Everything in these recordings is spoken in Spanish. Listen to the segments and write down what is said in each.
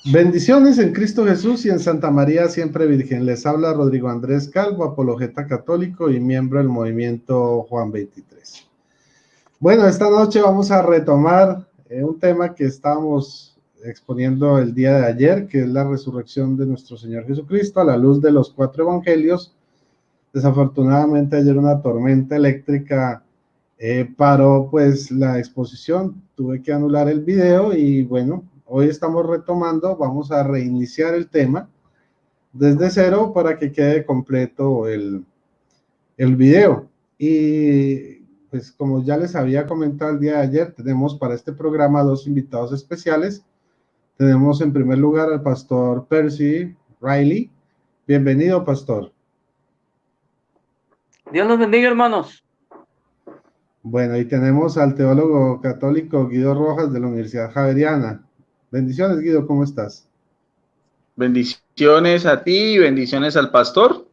Bendiciones en Cristo Jesús y en Santa María siempre Virgen. Les habla Rodrigo Andrés Calvo, apologeta católico y miembro del movimiento Juan 23. Bueno, esta noche vamos a retomar un tema que estábamos exponiendo el día de ayer, que es la resurrección de nuestro Señor Jesucristo a la luz de los 4 evangelios. Desafortunadamente ayer una tormenta eléctrica paró pues la exposición, tuve que anular el video y bueno, hoy estamos retomando, vamos a reiniciar el tema desde cero para que quede completo el video. Y pues como ya les había comentado el día de ayer, tenemos para este programa 2 invitados especiales. Tenemos en primer lugar al pastor Percy Riley. Bienvenido, pastor. Dios los bendiga, hermanos. Bueno, y tenemos al teólogo católico Guido Rojas de la Universidad Javeriana. Bendiciones, Guido, ¿cómo estás? Bendiciones a ti y bendiciones al pastor.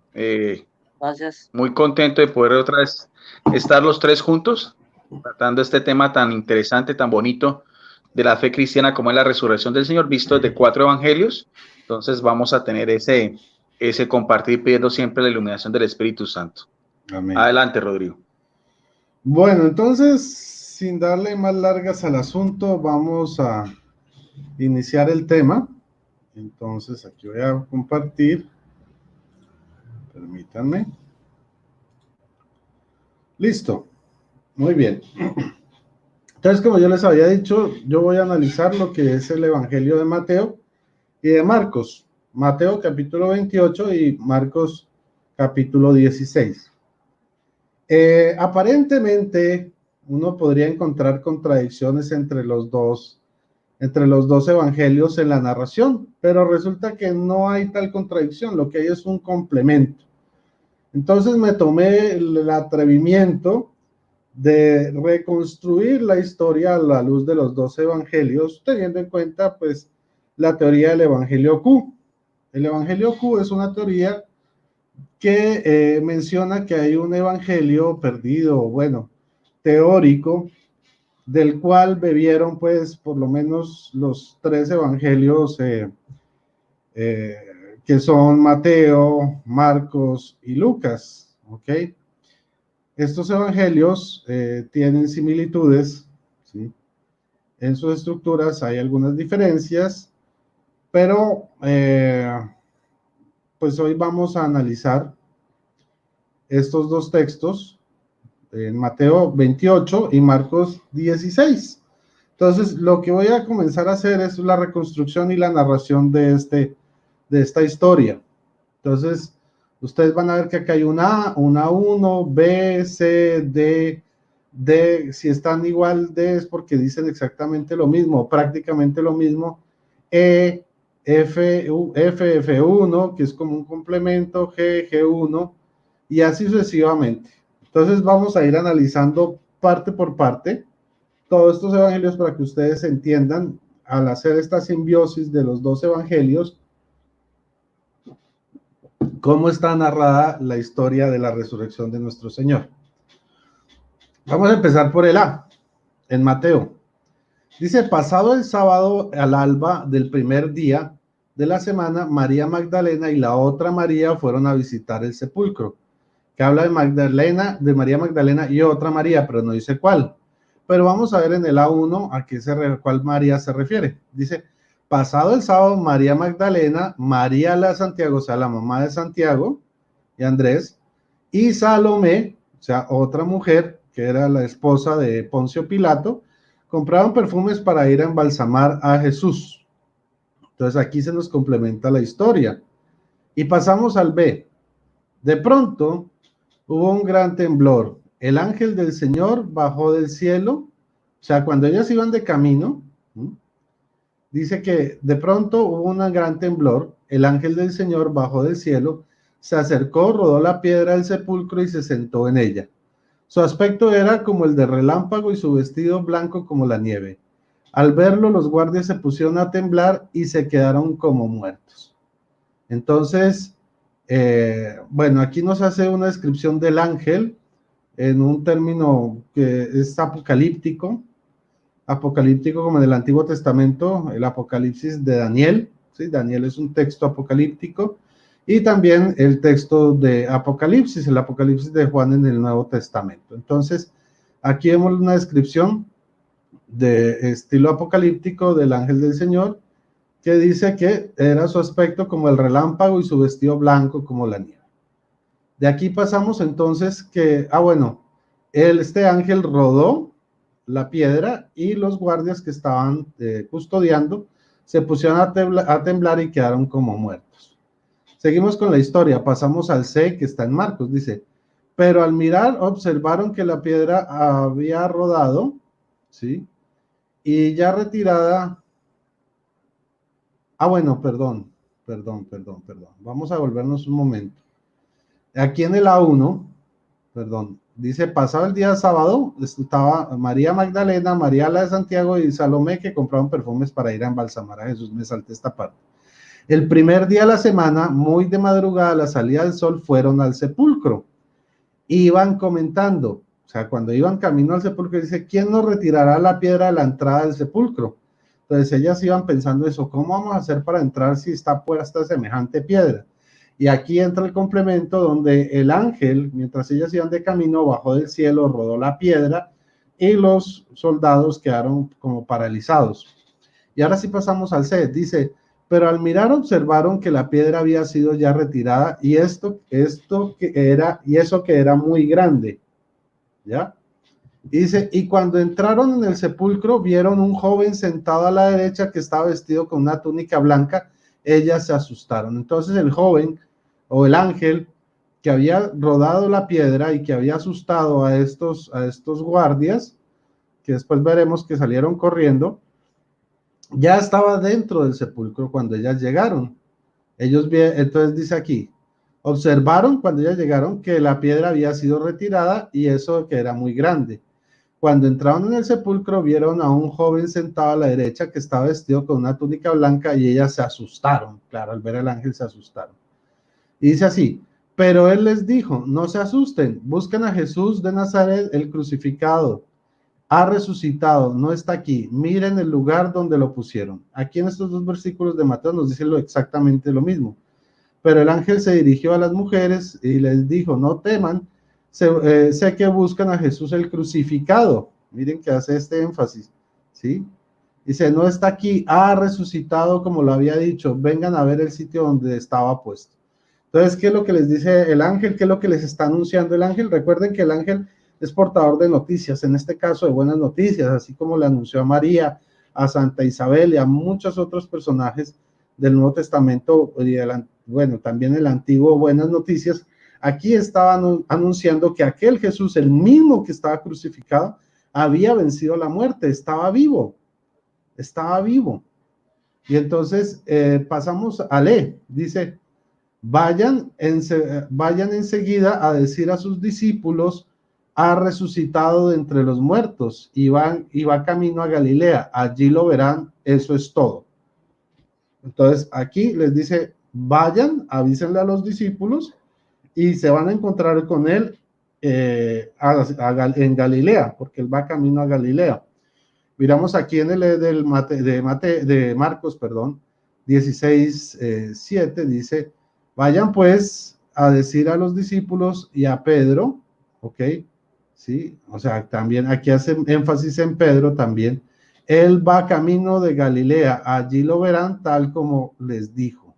Gracias. Muy contento de poder otra vez estar los tres juntos, tratando este tema tan interesante, tan bonito de la fe cristiana como es la resurrección del Señor, visto desde 4 evangelios. Entonces vamos a tener ese compartir pidiendo siempre la iluminación del Espíritu Santo. Amén. Adelante, Rodrigo. Bueno, entonces, sin darle más largas al asunto, vamos a iniciar el tema. Entonces, aquí voy a compartir. Permítanme. Listo. Muy bien. Entonces, como yo les había dicho, yo voy a analizar lo que es el Evangelio de Mateo y de Marcos. Mateo capítulo 28 y Marcos capítulo 16. Aparentemente, uno podría encontrar contradicciones entre los dos evangelios en la narración, pero resulta que no hay tal contradicción, lo que hay es un complemento. Entonces me tomé el atrevimiento de reconstruir la historia a la luz de los 2 evangelios, teniendo en cuenta pues la teoría del Evangelio Q. El Evangelio Q es una teoría que menciona que hay un evangelio perdido, bueno, teórico, del cual bebieron pues por lo menos los 3 evangelios que son Mateo, Marcos y Lucas, ¿ok? Estos evangelios tienen similitudes, ¿sí? En sus estructuras hay algunas diferencias, pero pues hoy vamos a analizar estos 2 textos, en Mateo 28 y Marcos 16. Entonces, lo que voy a comenzar a hacer es la reconstrucción y la narración de esta historia. Entonces, ustedes van a ver que acá hay una A, una 1, B, C, D, D. Si están igual D es porque dicen exactamente lo mismo, prácticamente lo mismo. E, F, F1, que es como un complemento, G, G1, y así sucesivamente. Entonces vamos a ir analizando parte por parte todos estos evangelios para que ustedes entiendan, al hacer esta simbiosis de los 2 evangelios, cómo está narrada la historia de la resurrección de nuestro Señor. Vamos a empezar por el A, en Mateo. Dice, pasado el sábado al alba del primer día de la semana, María Magdalena y la otra María fueron a visitar el sepulcro, que habla de Magdalena, de María Magdalena y otra María, pero no dice cuál. Pero vamos a ver en el A1 a cuál María se refiere. Dice, pasado el sábado, María Magdalena, María la Santiago, o sea, la mamá de Santiago y Andrés, y Salomé, o sea, otra mujer, que era la esposa de Poncio Pilato, compraron perfumes para ir a embalsamar a Jesús. Entonces aquí se nos complementa la historia. Y pasamos al B. De pronto hubo un gran temblor. El ángel del Señor bajó del cielo. O sea, cuando ellas iban de camino, dice que de pronto hubo un gran temblor. El ángel del Señor bajó del cielo, se acercó, rodó la piedra del sepulcro y se sentó en ella. Su aspecto era como el de relámpago y su vestido blanco como la nieve. Al verlo, los guardias se pusieron a temblar y se quedaron como muertos. Entonces, bueno, aquí nos hace una descripción del ángel en un término que es apocalíptico como en el Antiguo Testamento, el Apocalipsis de Daniel, ¿sí? Daniel es un texto apocalíptico y también el texto de Apocalipsis, el Apocalipsis de Juan en el Nuevo Testamento. Entonces, aquí vemos una descripción de estilo apocalíptico del ángel del Señor, que dice que era su aspecto como el relámpago y su vestido blanco como la nieve. De aquí pasamos entonces que, bueno, este ángel rodó la piedra y los guardias que estaban custodiando se pusieron a temblar y quedaron como muertos. Seguimos con la historia, pasamos al C que está en Marcos, dice, pero al mirar observaron que la piedra había rodado, ¿sí? Y ya retirada, bueno, perdón, vamos a volvernos un momento. Aquí en el A1, perdón, dice, pasado el día sábado, estaba María Magdalena, María la de Santiago y Salomé que compraron perfumes para ir a embalsamar a Jesús. Me salté esta parte. El primer día de la semana, muy de madrugada, a la salida del sol, fueron al sepulcro. Iban comentando, o sea, cuando iban camino al sepulcro, dice, ¿quién nos retirará la piedra de la entrada del sepulcro? Entonces ellas iban pensando eso, ¿cómo vamos a hacer para entrar si está puesta semejante piedra? Y aquí entra el complemento donde el ángel, mientras ellas iban de camino, bajó del cielo, rodó la piedra y los soldados quedaron como paralizados. Y ahora sí pasamos al C, dice, pero al mirar observaron que la piedra había sido ya retirada y eso que era muy grande, ¿ya? Dice, y cuando entraron en el sepulcro vieron un joven sentado a la derecha que estaba vestido con una túnica blanca, ellas se asustaron. Entonces el joven o el ángel que había rodado la piedra y que había asustado a estos guardias, que después veremos que salieron corriendo, ya estaba dentro del sepulcro cuando ellas llegaron. Entonces dice aquí, observaron cuando ellas llegaron que la piedra había sido retirada y eso que era muy grande. Cuando entraron en el sepulcro vieron a un joven sentado a la derecha que estaba vestido con una túnica blanca y ellas se asustaron. Claro, al ver al ángel se asustaron. Y dice así, pero él les dijo, no se asusten, busquen a Jesús de Nazaret, el crucificado. Ha resucitado, no está aquí. Miren el lugar donde lo pusieron. Aquí en estos dos versículos de Mateo nos dice exactamente lo mismo. Pero el ángel se dirigió a las mujeres y les dijo, no teman, sé que buscan a Jesús el crucificado. Miren que hace este énfasis, ¿sí? Dice, no está aquí, ha resucitado como lo había dicho. Vengan a ver el sitio donde estaba puesto. Entonces, ¿qué es lo que les dice el ángel? ¿Qué es lo que les está anunciando el ángel? Recuerden que el ángel es portador de noticias, en este caso de buenas noticias, así como le anunció a María, a Santa Isabel y a muchos otros personajes del Nuevo Testamento, y también el Antiguo, buenas noticias. Aquí estaban anunciando que aquel Jesús, el mismo que estaba crucificado, había vencido la muerte, estaba vivo. Y entonces pasamos a leer, dice, vayan enseguida a decir a sus discípulos, ha resucitado de entre los muertos y va camino a Galilea, allí lo verán, eso es todo. Entonces aquí les dice, vayan, avísenle a los discípulos y se van a encontrar con él en Galilea, porque él va camino a Galilea. Miramos aquí en el de Marcos, 16:7, dice, vayan pues a decir a los discípulos y a Pedro, ¿ok? Sí, o sea, también aquí hace énfasis en Pedro también. Él va camino de Galilea, allí lo verán tal como les dijo.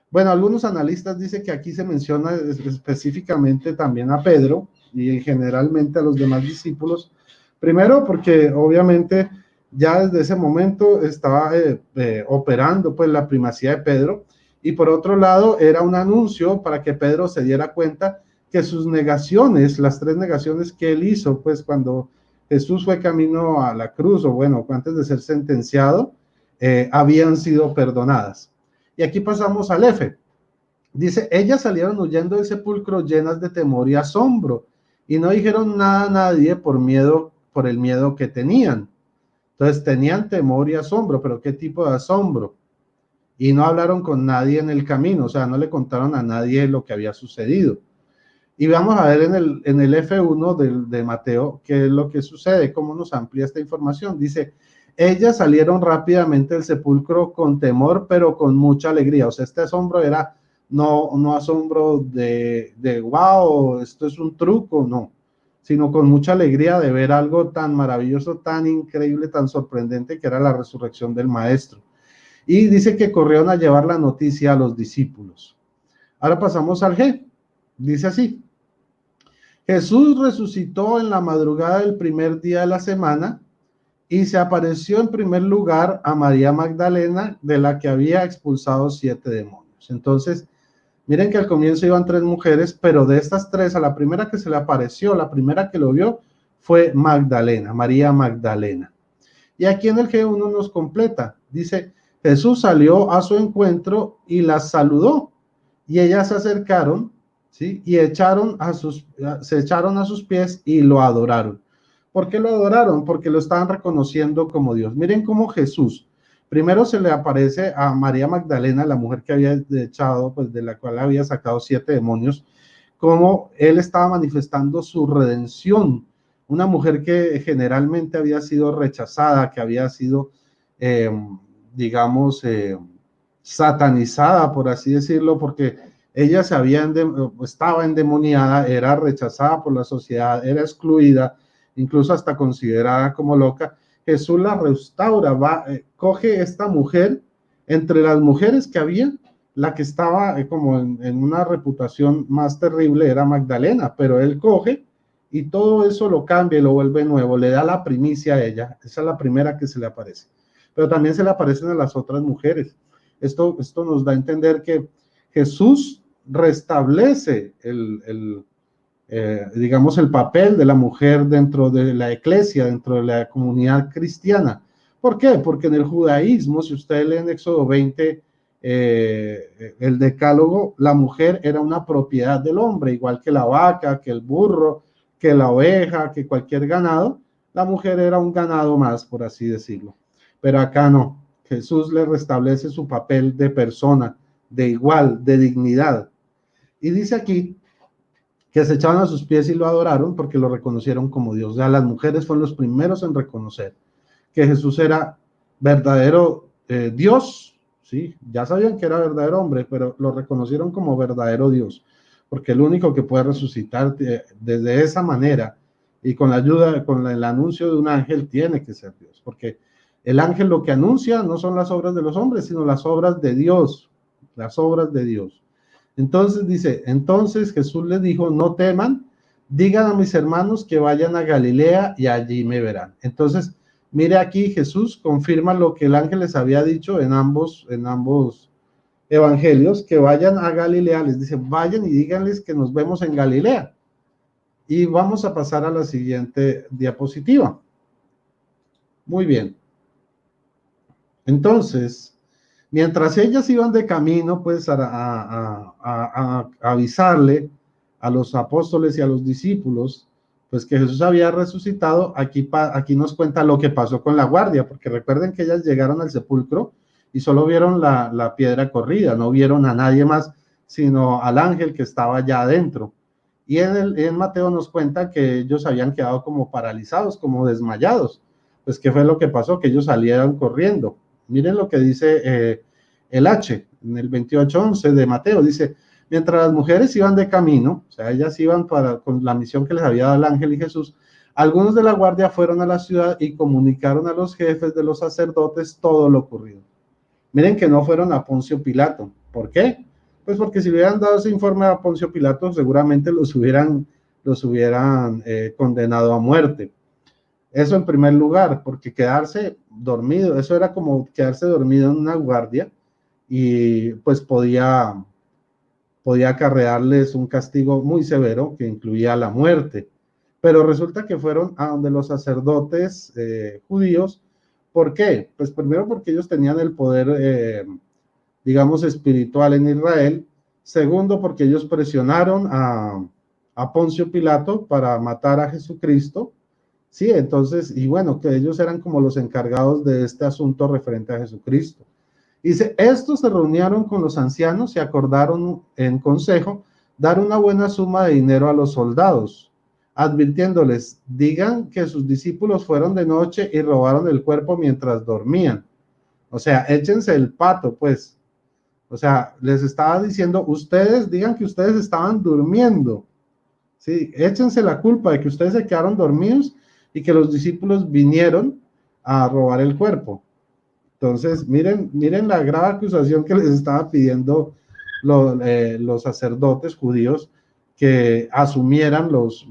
Bueno, algunos analistas dicen que aquí se menciona específicamente también a Pedro y generalmente a los demás discípulos. Primero, porque obviamente ya desde ese momento estaba operando pues la primacía de Pedro, y por otro lado era un anuncio para que Pedro se diera cuenta que sus negaciones, las 3 negaciones que él hizo, pues cuando Jesús fue camino a la cruz, o bueno, antes de ser sentenciado, habían sido perdonadas. Y aquí pasamos al F. Dice, ellas salieron huyendo del sepulcro llenas de temor y asombro, y no dijeron nada a nadie por el miedo que tenían. Entonces tenían temor y asombro, pero ¿qué tipo de asombro? Y no hablaron con nadie en el camino, o sea, no le contaron a nadie lo que había sucedido. Y vamos a ver en el F1 de Mateo qué es lo que sucede, cómo nos amplía esta información. Dice, Ellas salieron rápidamente del sepulcro con temor, pero con mucha alegría. O sea, este asombro era no asombro de wow, esto es un truco, no, sino con mucha alegría de ver algo tan maravilloso, tan increíble, tan sorprendente, que era la resurrección del Maestro. Y dice que corrieron a llevar la noticia a los discípulos. Ahora pasamos al G. Dice así: Jesús resucitó en la madrugada del primer día de la semana y se apareció en primer lugar a María Magdalena, de la que había expulsado 7 demonios. Entonces, miren que al comienzo iban 3 mujeres, pero de estas 3, a la primera que se le apareció, la primera que lo vio, fue Magdalena, María Magdalena. Y aquí en el G1 nos completa, dice: Jesús salió a su encuentro y las saludó, y ellas se acercaron, ¿sí? Y se echaron a sus pies y lo adoraron. ¿Por qué lo adoraron? Porque lo estaban reconociendo como Dios. Miren cómo Jesús, primero se le aparece a María Magdalena, la mujer que había echado, pues de la cual había sacado 7 demonios, como él estaba manifestando su redención. Una mujer que generalmente había sido rechazada, que había sido, satanizada, por así decirlo, porque ella estaba endemoniada, era rechazada por la sociedad, era excluida, incluso hasta considerada como loca. Jesús la restaura, coge esta mujer, entre las mujeres que había, la que estaba como en una reputación más terrible era Magdalena, pero él coge y todo eso lo cambia y lo vuelve nuevo, le da la primicia a ella. Esa es la primera que se le aparece, pero también se le aparecen a las otras mujeres. Esto nos da a entender que Jesús restablece el papel de la mujer dentro de la iglesia, dentro de la comunidad cristiana. ¿Por qué? Porque en el judaísmo, si ustedes leen Éxodo 20, el decálogo, la mujer era una propiedad del hombre, igual que la vaca, que el burro, que la oveja, que cualquier ganado. La mujer era un ganado más, por así decirlo. Pero acá no. Jesús le restablece su papel de persona, de igual, de dignidad. Y dice aquí que se echaron a sus pies y lo adoraron porque lo reconocieron como Dios. O sea, las mujeres fueron los primeros en reconocer que Jesús era verdadero Dios, ¿sí? Ya sabían que era verdadero hombre, pero lo reconocieron como verdadero Dios, porque el único que puede resucitar desde esa manera y con la ayuda, con el anuncio de un ángel, tiene que ser Dios, porque el ángel lo que anuncia no son las obras de los hombres, sino las obras de Dios, las obras de Dios. Entonces dice, entonces Jesús les dijo: no teman, digan a mis hermanos que vayan a Galilea y allí me verán. Entonces, mire aquí, Jesús confirma lo que el ángel les había dicho en ambos evangelios, que vayan a Galilea. Les dice: vayan y díganles que nos vemos en Galilea. Y vamos a pasar a la siguiente diapositiva. Muy bien. Entonces, mientras ellas iban de camino, pues a avisarle a los apóstoles y a los discípulos, pues que Jesús había resucitado, aquí nos cuenta lo que pasó con la guardia, porque recuerden que ellas llegaron al sepulcro y solo vieron la piedra corrida, no vieron a nadie más, sino al ángel que estaba allá adentro. Y en Mateo nos cuenta que ellos habían quedado como paralizados, como desmayados. Pues, ¿qué fue lo que pasó? Que ellos salieron corriendo. Miren lo que dice el H, en el 28:11 de Mateo, dice: mientras las mujeres iban de camino, o sea, ellas iban con la misión que les había dado el ángel y Jesús, algunos de la guardia fueron a la ciudad y comunicaron a los jefes de los sacerdotes todo lo ocurrido. Miren que no fueron a Poncio Pilato. ¿Por qué? Pues porque si hubieran dado ese informe a Poncio Pilato, seguramente los hubieran condenado a muerte. Eso en primer lugar, porque quedarse dormido, eso era como quedarse dormido en una guardia y pues podía acarrearles un castigo muy severo que incluía la muerte. Pero resulta que fueron a donde los sacerdotes judíos. ¿Por qué? Pues primero porque ellos tenían el poder, espiritual en Israel. Segundo, porque ellos presionaron a Poncio Pilato para matar a Jesucristo. Sí, entonces, y bueno, que ellos eran como los encargados de este asunto referente a Jesucristo. Dice: estos se reunieron con los ancianos y acordaron en consejo dar una buena suma de dinero a los soldados, advirtiéndoles, digan que sus discípulos fueron de noche y robaron el cuerpo mientras dormían. O sea, échense el pato, pues. O sea, les estaba diciendo, ustedes digan que ustedes estaban durmiendo. Sí, échense la culpa de que ustedes se quedaron dormidos y que los discípulos vinieron a robar el cuerpo. Entonces, miren la grave acusación que les estaba pidiendo los sacerdotes judíos que asumieran los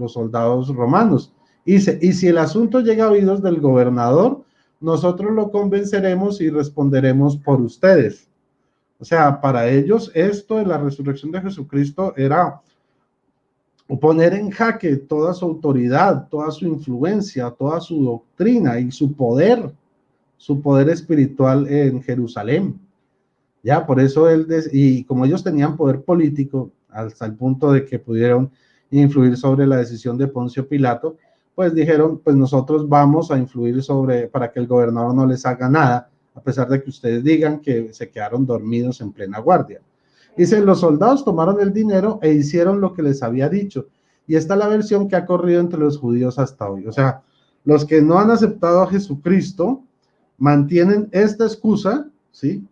soldados romanos. Y si el asunto llega a oídos del gobernador, nosotros lo convenceremos y responderemos por ustedes. O sea, para ellos esto de la resurrección de Jesucristo era poner en jaque toda su autoridad, toda su influencia, toda su doctrina y su poder espiritual en Jerusalén. Ya, por eso y como ellos tenían poder político hasta el punto de que pudieron influir sobre la decisión de Poncio Pilato, pues dijeron, pues nosotros vamos a influir para que el gobernador no les haga nada, a pesar de que ustedes digan que se quedaron dormidos en plena guardia. Dicen, los soldados tomaron el dinero e hicieron lo que les había dicho. Y esta es la versión que ha corrido entre los judíos hasta hoy. O sea, los que no han aceptado a Jesucristo mantienen esta excusa, ¿sí?,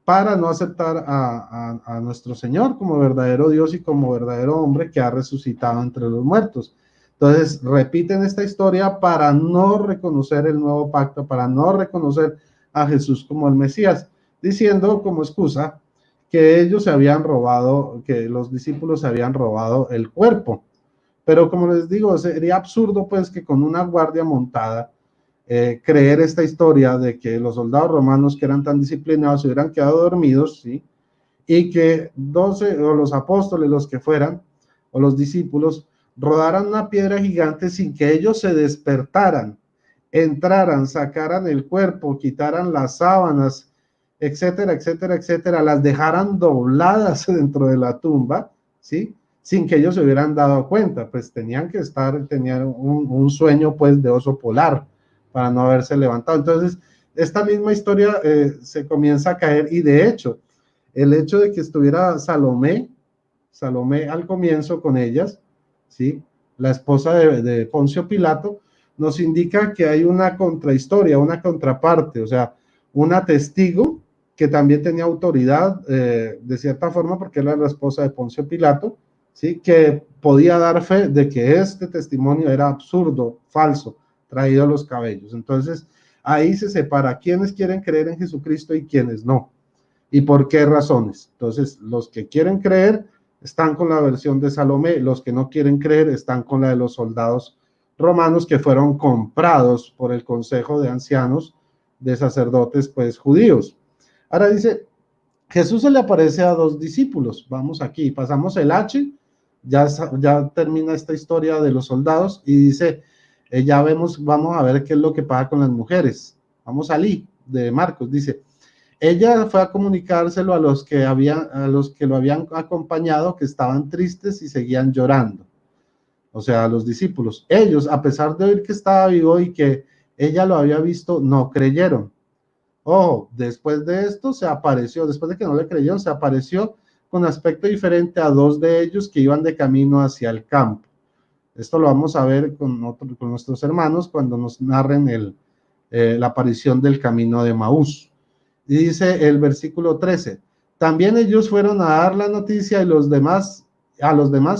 para no aceptar a nuestro Señor como verdadero Dios y como verdadero hombre que ha resucitado entre los muertos. Entonces, repiten esta historia para no reconocer el nuevo pacto, para no reconocer a Jesús como el Mesías, diciendo como excusa que ellos se habían robado, que los discípulos se habían robado el cuerpo. Pero como les digo, sería absurdo pues que con una guardia montada creer esta historia de que los soldados romanos que eran tan disciplinados se hubieran quedado dormidos, ¿sí?, y que 12 o los apóstoles, los que fueran, o los discípulos, rodaran una piedra gigante sin que ellos se despertaran, entraran, sacaran el cuerpo, quitaran las sábanas, etcétera, etcétera, etcétera, las dejaran dobladas dentro de la tumba, ¿sí?, sin que ellos se hubieran dado cuenta. Pues tenían un sueño pues de oso polar para no haberse levantado. Entonces, esta misma historia se comienza a caer, y de hecho, el hecho de que estuviera Salomé al comienzo con ellas, ¿sí?, la esposa de Poncio Pilato, nos indica que hay una contrahistoria, una contraparte, o sea, una testigo que también tenía autoridad de cierta forma porque era la esposa de Poncio Pilato, ¿sí?, que podía dar fe de que este testimonio era absurdo, falso, traído a los cabellos. Entonces, ahí se separa quiénes quieren creer en Jesucristo y quiénes no, y por qué razones. Entonces, los que quieren creer están con la versión de Salomé, los que no quieren creer están con la de los soldados romanos que fueron comprados por el consejo de ancianos de sacerdotes pues judíos. Ahora dice, Jesús se le aparece a dos discípulos. Vamos aquí, pasamos el H, ya termina esta historia de los soldados y dice, ya vamos a ver qué es lo que pasa con las mujeres. Vamos al I de Marcos, dice, ella fue a comunicárselo a los que lo habían acompañado, que estaban tristes y seguían llorando. O sea, a los discípulos. Ellos, a pesar de oír que estaba vivo y que ella lo había visto, no creyeron. Ojo, después de esto se apareció, después de que no le creyeron, se apareció con aspecto diferente a dos de ellos que iban de camino hacia el campo. Esto lo vamos a ver con nuestros hermanos cuando nos narren la aparición del camino de Maús. Y dice el versículo 13, también ellos fueron a dar la noticia a los demás,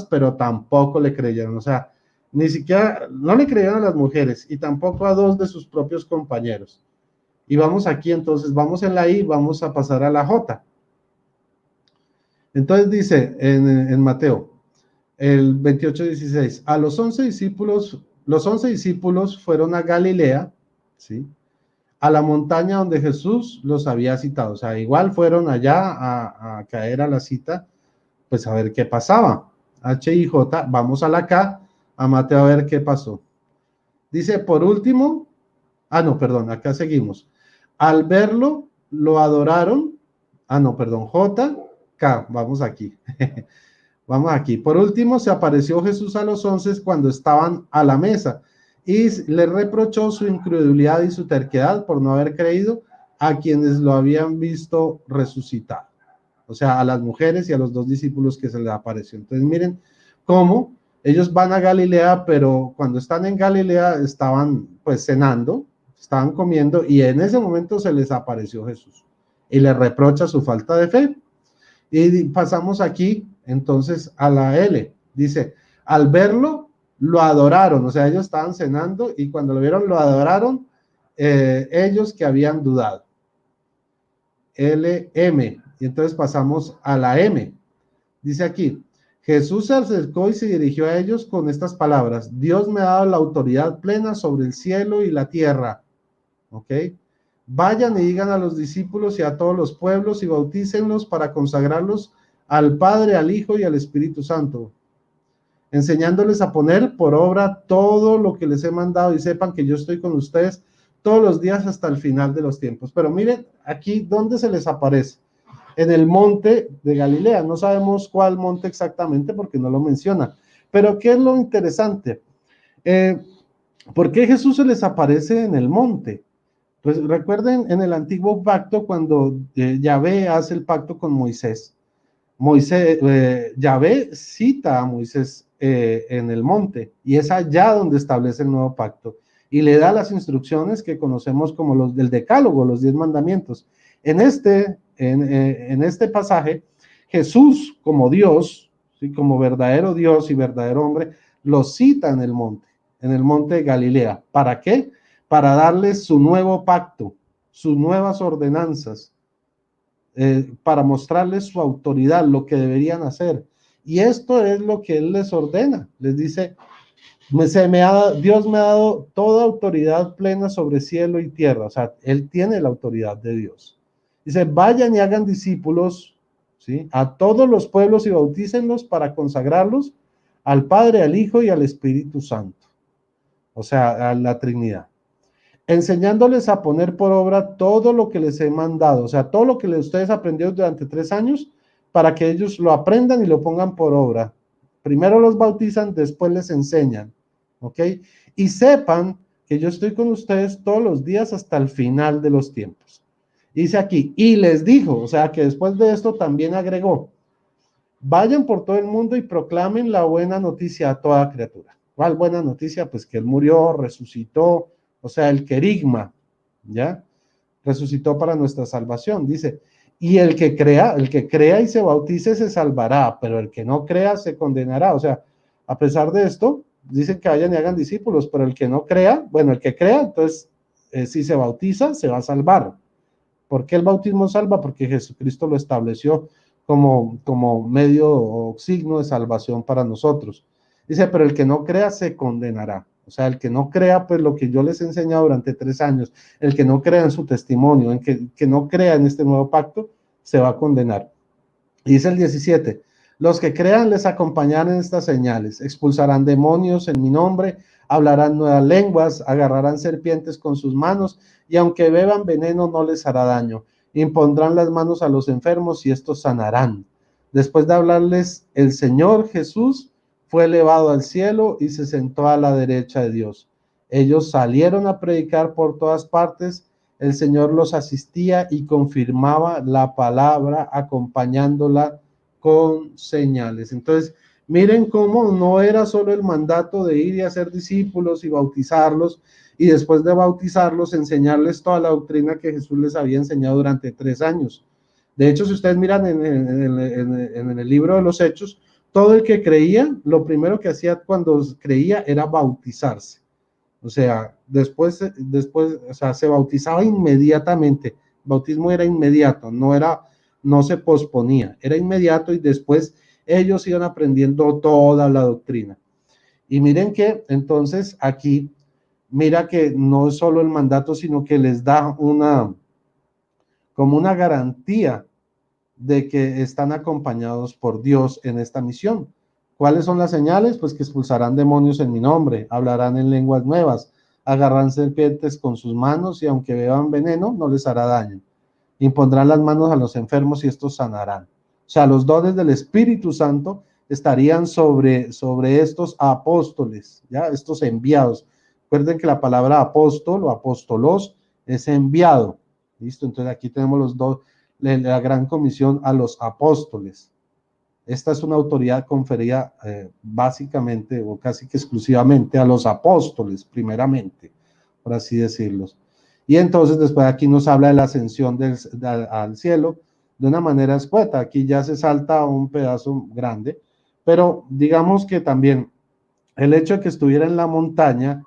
pero tampoco le creyeron. O sea, ni siquiera, no le creyeron a las mujeres y tampoco a dos de sus propios compañeros. Y vamos aquí, entonces, vamos en la I, vamos a pasar a la J. Entonces dice en Mateo, el 28:16, a los 11 discípulos fueron a Galilea, ¿sí?, a la montaña donde Jesús los había citado. O sea, igual fueron allá a caer a la cita, pues a ver qué pasaba. H y J, vamos a la K, a Mateo a ver qué pasó. Dice, por último, acá seguimos. Al verlo, lo adoraron. J, K, vamos aquí. Vamos aquí. Por último, se apareció Jesús a los 11 cuando estaban a la mesa y le reprochó su incredulidad y su terquedad por no haber creído a quienes lo habían visto resucitado. O sea, a las mujeres y a los dos discípulos que se les apareció. Entonces, miren cómo Ellos van a Galilea, pero cuando están en Galilea estaban pues cenando, estaban comiendo, y en ese momento se les apareció Jesús y les reprocha su falta de fe. Y pasamos aquí entonces a la L. Dice, al verlo, lo adoraron. O sea, ellos estaban cenando y cuando lo vieron, lo adoraron, ellos que habían dudado. LM. Y entonces pasamos a la M. Dice aquí, Jesús se acercó y se dirigió a ellos con estas palabras: Dios me ha dado la autoridad plena sobre el cielo y la tierra. ¿Ok? Vayan y digan a los discípulos y a todos los pueblos y bautícenlos para consagrarlos al Padre, al Hijo y al Espíritu Santo, enseñándoles a poner por obra todo lo que les he mandado, y sepan que yo estoy con ustedes todos los días hasta el final de los tiempos. Pero miren aquí dónde se les aparece: en el monte de Galilea. No sabemos cuál monte exactamente porque no lo menciona. Pero ¿qué es lo interesante? ¿Por qué Jesús se les aparece en el monte? Pues recuerden en el antiguo pacto cuando Yahvé hace el pacto con Moisés. Yahvé cita a Moisés en el monte, y es allá donde establece el nuevo pacto y le da las instrucciones que conocemos como los del Decálogo, los 10 mandamientos. En este pasaje, Jesús como Dios, ¿sí?, como verdadero Dios y verdadero hombre, lo cita en el monte de Galilea. ¿Para qué? Para darles su nuevo pacto, sus nuevas ordenanzas, para mostrarles su autoridad, lo que deberían hacer. Y esto es lo que Él les ordena. Les dice, Dios me ha dado toda autoridad plena sobre cielo y tierra. O sea, Él tiene la autoridad de Dios. Dice, vayan y hagan discípulos, ¿sí?, a todos los pueblos y bautícenlos para consagrarlos al Padre, al Hijo y al Espíritu Santo. O sea, a la Trinidad. Enseñándoles a poner por obra todo lo que les he mandado, o sea, todo lo que ustedes aprendieron durante 3 años, para que ellos lo aprendan y lo pongan por obra. Primero los bautizan, después les enseñan, ¿ok? Y sepan que yo estoy con ustedes todos los días hasta el final de los tiempos. Dice aquí, y les dijo, o sea, que después de esto también agregó, vayan por todo el mundo y proclamen la buena noticia a toda criatura. ¿Cuál buena noticia? Pues que Él murió, resucitó, o sea, el querigma, ¿ya? Resucitó para nuestra salvación, dice. Y el que crea y se bautice se salvará, pero el que no crea se condenará. O sea, a pesar de esto, dicen que vayan y hagan discípulos, pero el que no crea, bueno, el que crea, entonces, si se bautiza, se va a salvar. ¿Por qué el bautismo salva? Porque Jesucristo lo estableció como medio o signo de salvación para nosotros. Dice, pero el que no crea se condenará. O sea, el que no crea, pues lo que yo les he enseñado durante 3 años, el que no crea en su testimonio, que no crea en este nuevo pacto, se va a condenar. Y dice el 17, los que crean les acompañarán en estas señales, expulsarán demonios en mi nombre, hablarán nuevas lenguas, agarrarán serpientes con sus manos, y aunque beban veneno no les hará daño. Impondrán las manos a los enfermos y estos sanarán. Después de hablarles, el Señor Jesús fue elevado al cielo y se sentó a la derecha de Dios. Ellos salieron a predicar por todas partes. El Señor los asistía y confirmaba la palabra, acompañándola con señales. Entonces, miren cómo no era solo el mandato de ir y hacer discípulos y bautizarlos, y después de bautizarlos, enseñarles toda la doctrina que Jesús les había enseñado durante 3 años. De hecho, si ustedes miran en el libro de los Hechos, todo el que creía, lo primero que hacía cuando creía era bautizarse. O sea, después, o sea, se bautizaba inmediatamente. El bautismo era inmediato, no se posponía, era inmediato, y después ellos iban aprendiendo toda la doctrina. Y miren que entonces aquí, mira que no es solo el mandato, sino que les da como una garantía de que están acompañados por Dios en esta misión. ¿Cuáles son las señales? Pues que expulsarán demonios en mi nombre, hablarán en lenguas nuevas, agarrarán serpientes con sus manos, y aunque beban veneno, no les hará daño. Impondrán las manos a los enfermos y estos sanarán. O sea, los dones del Espíritu Santo estarían sobre estos apóstoles, ¿ya? Estos enviados. Recuerden que la palabra apóstol o apóstolos es enviado. ¿Listo? Entonces aquí tenemos los dos, la gran comisión a los apóstoles. Esta es una autoridad conferida básicamente o casi que exclusivamente a los apóstoles, primeramente, por así decirlo. Y entonces después aquí nos habla de la ascensión al cielo de una manera escueta. Aquí ya se salta un pedazo grande, pero digamos que también el hecho de que estuviera en la montaña,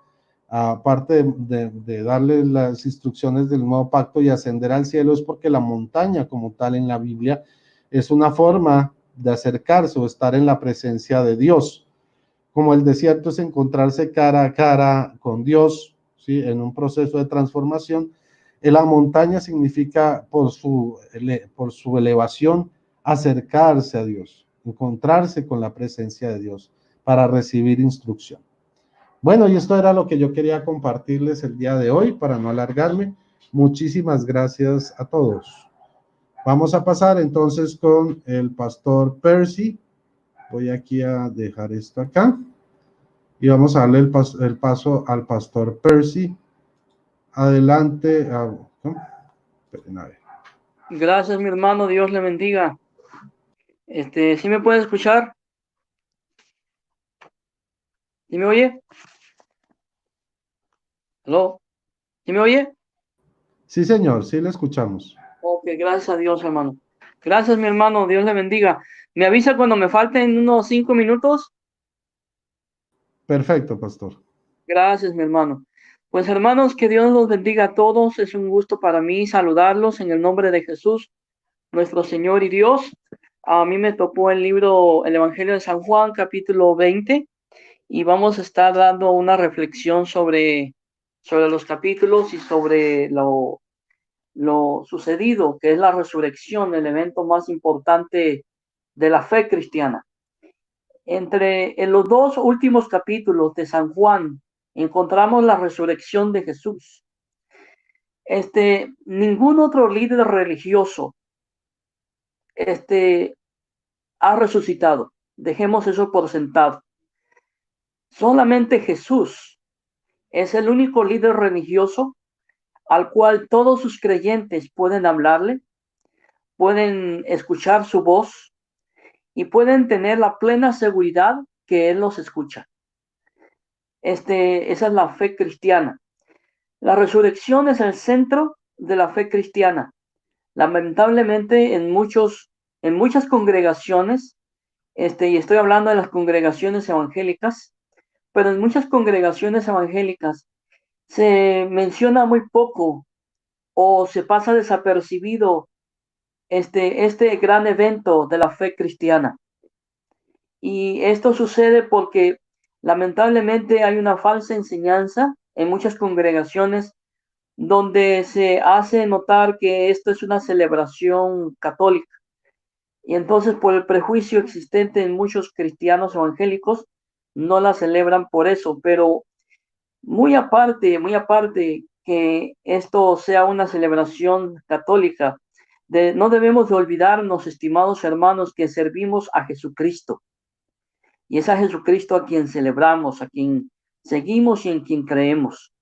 aparte de darle las instrucciones del nuevo pacto y ascender al cielo, es porque la montaña como tal en la Biblia es una forma de acercarse o estar en la presencia de Dios. Como el desierto es encontrarse cara a cara con Dios, ¿sí? En un proceso de transformación, la montaña significa por su elevación acercarse a Dios, encontrarse con la presencia de Dios para recibir instrucción. Bueno, y esto era lo que yo quería compartirles el día de hoy para no alargarme. Muchísimas gracias a todos. Vamos a pasar entonces con el pastor Percy. Voy aquí a dejar esto acá y vamos a darle el paso al pastor Percy. Adelante. ¿No? Esperen a ver. Gracias, mi hermano. Dios le bendiga. ¿Sí me puede escuchar? ¿Sí me oye? ¿Aló? ¿Sí me oye? Sí, señor, sí le escuchamos. Ok, gracias a Dios, hermano. Gracias, mi hermano. Dios le bendiga. ¿Me avisa cuando me falten unos 5 minutos? Perfecto, pastor. Gracias, mi hermano. Pues hermanos, que Dios los bendiga a todos. Es un gusto para mí saludarlos en el nombre de Jesús, nuestro Señor y Dios. A mí me tocó el libro, el Evangelio de San Juan, capítulo 20, y vamos a estar dando una reflexión sobre los capítulos y sobre lo sucedido, que es la resurrección, el evento más importante de la fe cristiana. En los dos últimos capítulos de San Juan encontramos la resurrección de Jesús. Ningún otro líder religioso ha resucitado. Dejemos eso por sentado. Solamente Jesús es el único líder religioso al cual todos sus creyentes pueden hablarle, pueden escuchar su voz y pueden tener la plena seguridad que Él los escucha. Esa es la fe cristiana. La resurrección es el centro de la fe cristiana. Lamentablemente en muchas congregaciones, y estoy hablando de las congregaciones evangélicas, pero en muchas congregaciones evangélicas se menciona muy poco o se pasa desapercibido este gran evento de la fe cristiana. Y esto sucede porque lamentablemente hay una falsa enseñanza en muchas congregaciones donde se hace notar que esto es una celebración católica. Y entonces por el prejuicio existente en muchos cristianos evangélicos, no la celebran por eso. Pero muy aparte que esto sea una celebración católica, no debemos de olvidarnos, estimados hermanos, que servimos a Jesucristo. Y es a Jesucristo a quien celebramos, a quien seguimos y en quien creemos.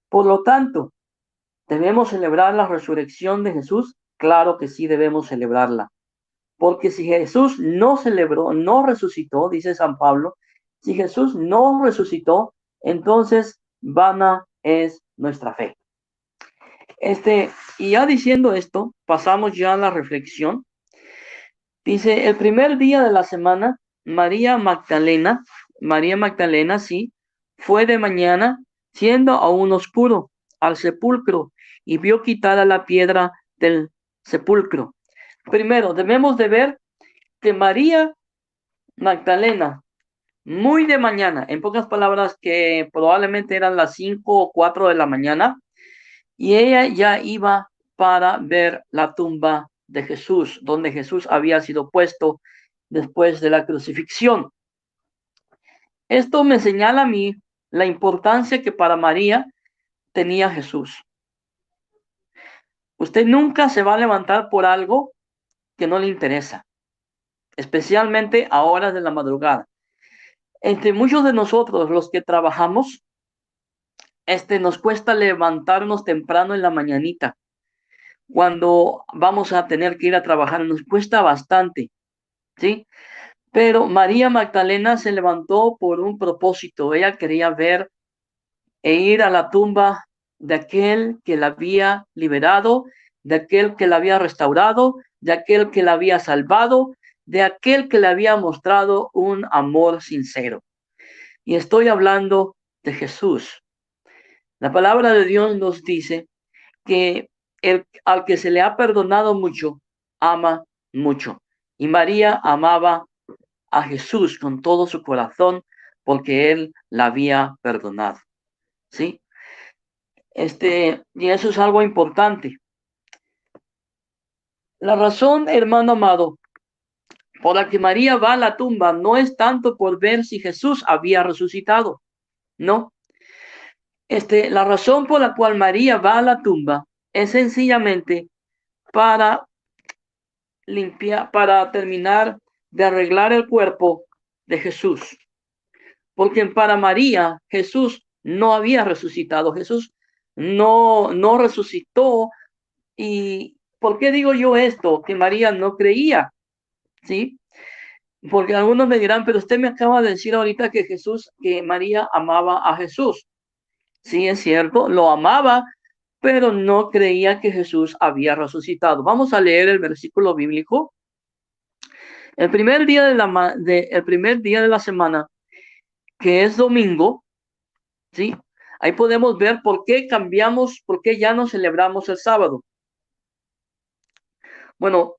Por lo tanto, ¿debemos celebrar la resurrección de Jesús? Claro que sí debemos celebrarla. Porque si Jesús no celebró, no resucitó, dice San Pablo, si Jesús no resucitó, entonces vana es nuestra fe. Y ya diciendo esto, pasamos ya a la reflexión. Dice, el primer día de la semana, María Magdalena, sí, fue de mañana, siendo aún oscuro, al sepulcro y vio quitada la piedra del sepulcro. Primero, debemos de ver que María Magdalena, muy de mañana, en pocas palabras, que probablemente eran las 5 o 4 de la mañana, y ella ya iba para ver la tumba de Jesús, donde Jesús había sido puesto después de la crucifixión. Esto me señala a mí la importancia que para María tenía Jesús. Usted nunca se va a levantar por algo que no le interesa, especialmente a horas de la madrugada. Entre muchos de nosotros, los que trabajamos, nos cuesta levantarnos temprano en la mañanita. Cuando vamos a tener que ir a trabajar, nos cuesta bastante. ¿sí? Pero María Magdalena se levantó por un propósito. Ella quería ver e ir a la tumba de aquel que la había liberado, de aquel que la había restaurado, de aquel que la había salvado, de aquel que le había mostrado un amor sincero. Y estoy hablando de Jesús. La palabra de Dios nos dice que al que se le ha perdonado mucho, ama mucho. Y María amaba a Jesús con todo su corazón porque él la había perdonado. ¿Sí? Y eso es algo importante. La razón, hermano amado, por la que María va a la tumba no es tanto por ver si Jesús había resucitado. No. La razón por la cual María va a la tumba es sencillamente para limpiar, para terminar de arreglar el cuerpo de Jesús. Porque para María, Jesús no había resucitado. Jesús no resucitó. ¿Y por qué digo yo esto? Que María no creía, ¿sí? Porque algunos me dirán, pero usted me acaba de decir ahorita que María amaba a Jesús. Sí, es cierto, lo amaba, pero no creía que Jesús había resucitado. Vamos a leer el versículo bíblico. El primer día el primer día de la semana, que es domingo, ¿sí? Ahí podemos ver por qué cambiamos, por qué ya no celebramos el sábado. Bueno,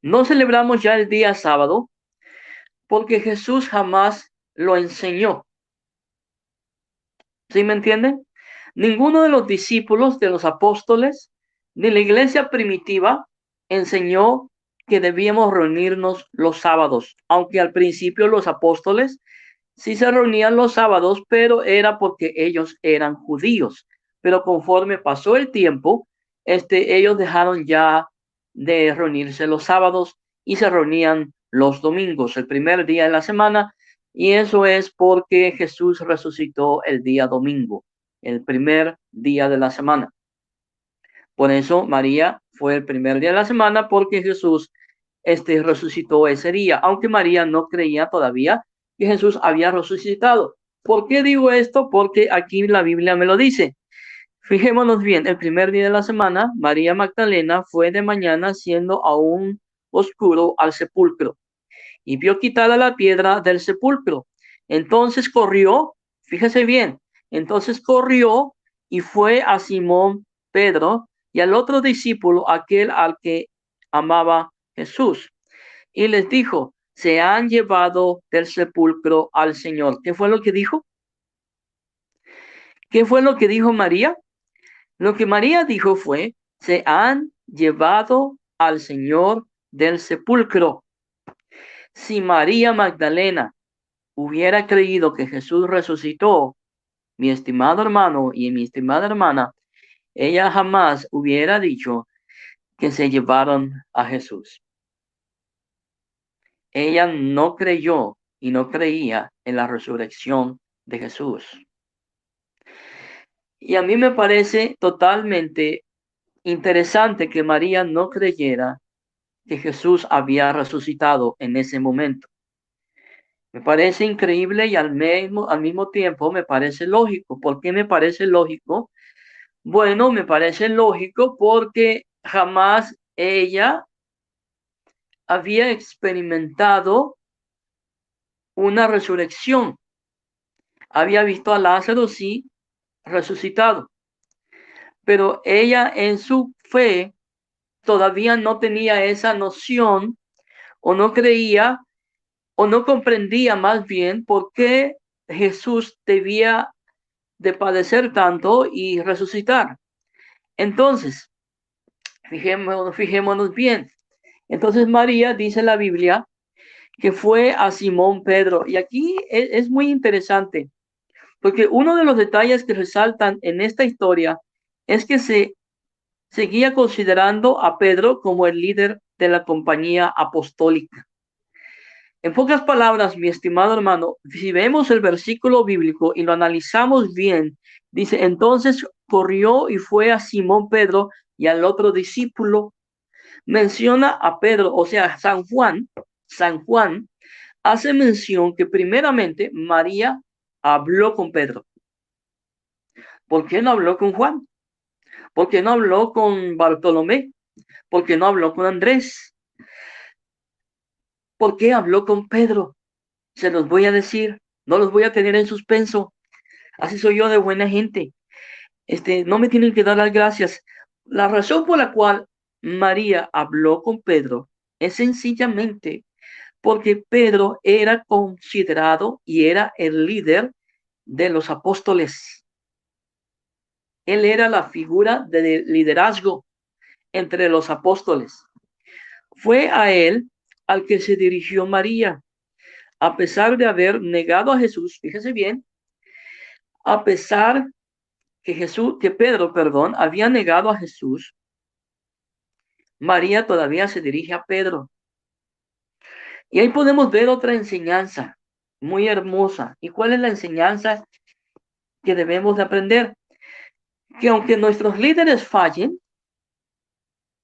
no celebramos ya el día sábado porque Jesús jamás lo enseñó. ¿Sí me entienden? Ninguno de los discípulos, de los apóstoles, de la iglesia primitiva, enseñó que debíamos reunirnos los sábados, aunque al principio los apóstoles sí se reunían los sábados, pero era porque ellos eran judíos. Pero conforme pasó el tiempo, ellos dejaron ya de reunirse los sábados y se reunían los domingos, el primer día de la semana, y eso es porque Jesús resucitó el día domingo, el primer día de la semana. Por eso María fue el primer día de la semana porque Jesús resucitó ese día, aunque María no creía todavía que Jesús había resucitado. ¿Por qué digo esto? Porque aquí la Biblia me lo dice. Fijémonos bien, el primer día de la semana, María Magdalena fue de mañana siendo aún oscuro al sepulcro y vio quitada la piedra del sepulcro. Entonces corrió, fíjese bien, entonces corrió y fue a Simón Pedro y al otro discípulo, aquel al que amaba Jesús, y les dijo, se han llevado del sepulcro al Señor. ¿Qué fue lo que dijo? ¿Qué fue lo que dijo María? Lo que María dijo fue, se han llevado al Señor del sepulcro. Si María Magdalena hubiera creído que Jesús resucitó, mi estimado hermano y mi estimada hermana, ella jamás hubiera dicho que se llevaron a Jesús. Ella no creyó y no creía en la resurrección de Jesús. Y a mí me parece totalmente interesante que María no creyera que Jesús había resucitado en ese momento. Me parece increíble y al mismo tiempo me parece lógico. ¿Por qué me parece lógico? Bueno, me parece lógico porque jamás ella había experimentado una resurrección. Había visto a Lázaro, sí, resucitado, pero ella en su fe todavía no tenía esa noción o no creía o no comprendía más bien por qué Jesús debía de padecer tanto y resucitar. Entonces, fijémonos bien. Entonces María, dice la Biblia, que fue a Simón Pedro. Y aquí es muy interesante, porque uno de los detalles que resaltan en esta historia es que se seguía considerando a Pedro como el líder de la compañía apostólica. En pocas palabras, mi estimado hermano, si vemos el versículo bíblico y lo analizamos bien, dice, entonces corrió y fue a Simón Pedro y al otro discípulo. Menciona a Pedro, o sea, San Juan San Juan hace mención que primeramente María habló con Pedro. ¿Por qué no habló con Juan? ¿Por qué no habló con Bartolomé? ¿Por qué no habló con Andrés? ¿Por qué habló con Pedro? Se los voy a decir, no los voy a tener en suspenso. Así soy yo de buena gente. No me tienen que dar las gracias. La razón por la cual María habló con Pedro es sencillamente porque Pedro era considerado y era el líder de los apóstoles. Él era la figura de liderazgo entre los apóstoles. Fue a él al que se dirigió María, a pesar de haber negado a Jesús. Fíjese bien, a pesar que Pedro, había negado a Jesús, María todavía se dirige a Pedro. Y ahí podemos ver otra enseñanza muy hermosa. ¿Y cuál es la enseñanza que debemos de aprender? Que aunque nuestros líderes fallen,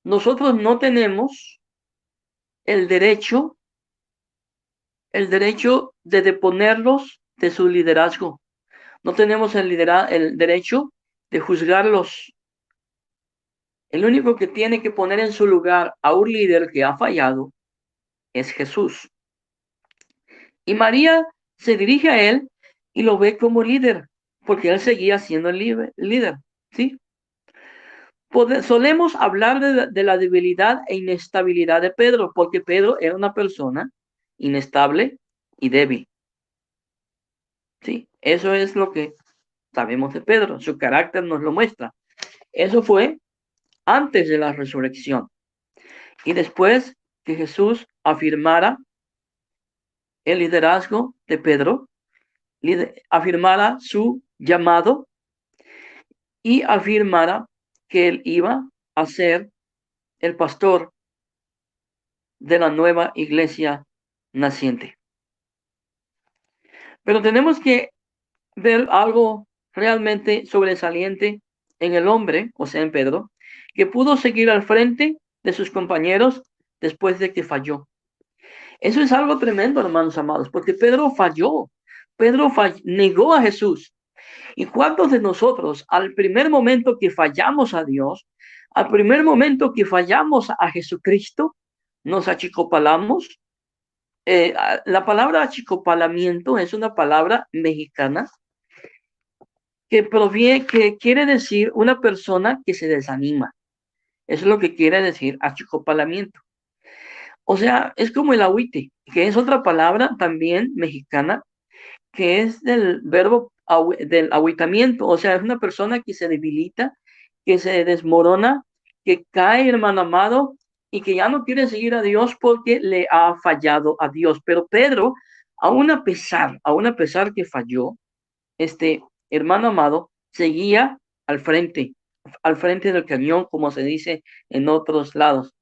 nosotros no tenemos el derecho de deponerlos de su liderazgo. No tenemos el derecho de juzgarlos. El único que tiene que poner en su lugar a un líder que ha fallado es Jesús. Y María se dirige a él y lo ve como líder, porque él seguía siendo el líder, ¿sí? Solemos hablar de la debilidad e inestabilidad de Pedro, porque Pedro era una persona inestable y débil. Sí, eso es lo que sabemos de Pedro. Su carácter nos lo muestra. Eso fue antes de la resurrección. Y después que Jesús afirmara el liderazgo de Pedro, afirmara su llamado y afirmara que él iba a ser el pastor de la nueva iglesia naciente. Pero tenemos que ver algo realmente sobresaliente en el hombre, o sea, en Pedro, que pudo seguir al frente de sus compañeros después de que falló. Eso es algo tremendo, hermanos amados, porque Pedro falló. Pedro negó a Jesús. ¿Y cuántos de nosotros, al primer momento que fallamos a Dios, al primer momento que fallamos a Jesucristo, nos achicopalamos? La palabra achicopalamiento es una palabra mexicana que quiere decir una persona que se desanima. Eso es lo que quiere decir achicopalamiento. O sea, es como el agüite, que es otra palabra también mexicana, que es del verbo del agüitamiento. O sea, es una persona que se debilita, que se desmorona, que cae, hermano amado, y que ya no quiere seguir a Dios porque le ha fallado a Dios. Pero Pedro, aún a pesar que falló, hermano amado, seguía al frente del cañón, como se dice en otros lados.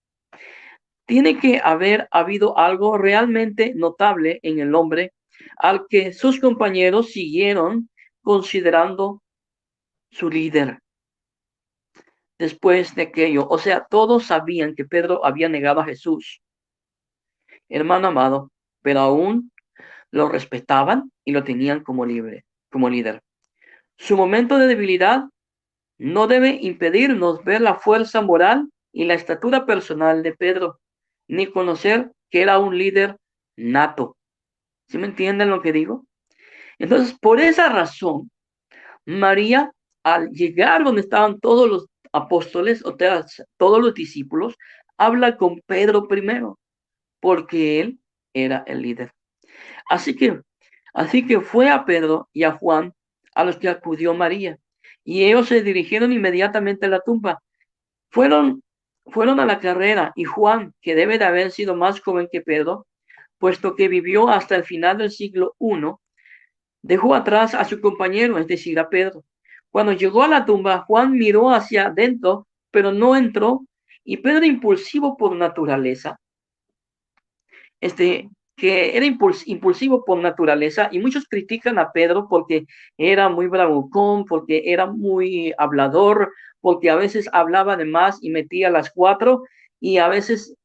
Tiene que haber habido algo realmente notable en el hombre al que sus compañeros siguieron considerando su líder. Después de aquello, o sea, todos sabían que Pedro había negado a Jesús, hermano amado, pero aún lo respetaban y lo tenían como líder. Su momento de debilidad no debe impedirnos ver la fuerza moral y la estatura personal de Pedro, ni conocer que era un líder nato. ¿Sí me entienden lo que digo? Entonces, por esa razón, María, al llegar donde estaban todos los apóstoles, o sea, todos los discípulos, habla con Pedro primero, porque él era el líder. Así que fue a Pedro y a Juan a los que acudió María, y ellos se dirigieron inmediatamente a la tumba. Fueron a la carrera, y Juan, que debe de haber sido más joven que Pedro, puesto que vivió hasta el final del siglo I, dejó atrás a su compañero, es decir, a Pedro. Cuando llegó a la tumba, Juan miró hacia adentro, pero no entró, y Pedro, impulsivo por naturaleza, que era impulsivo por naturaleza, y muchos critican a Pedro porque era muy bravucón, porque era muy hablador, porque a veces hablaba de más y metía las cuatro, y a veces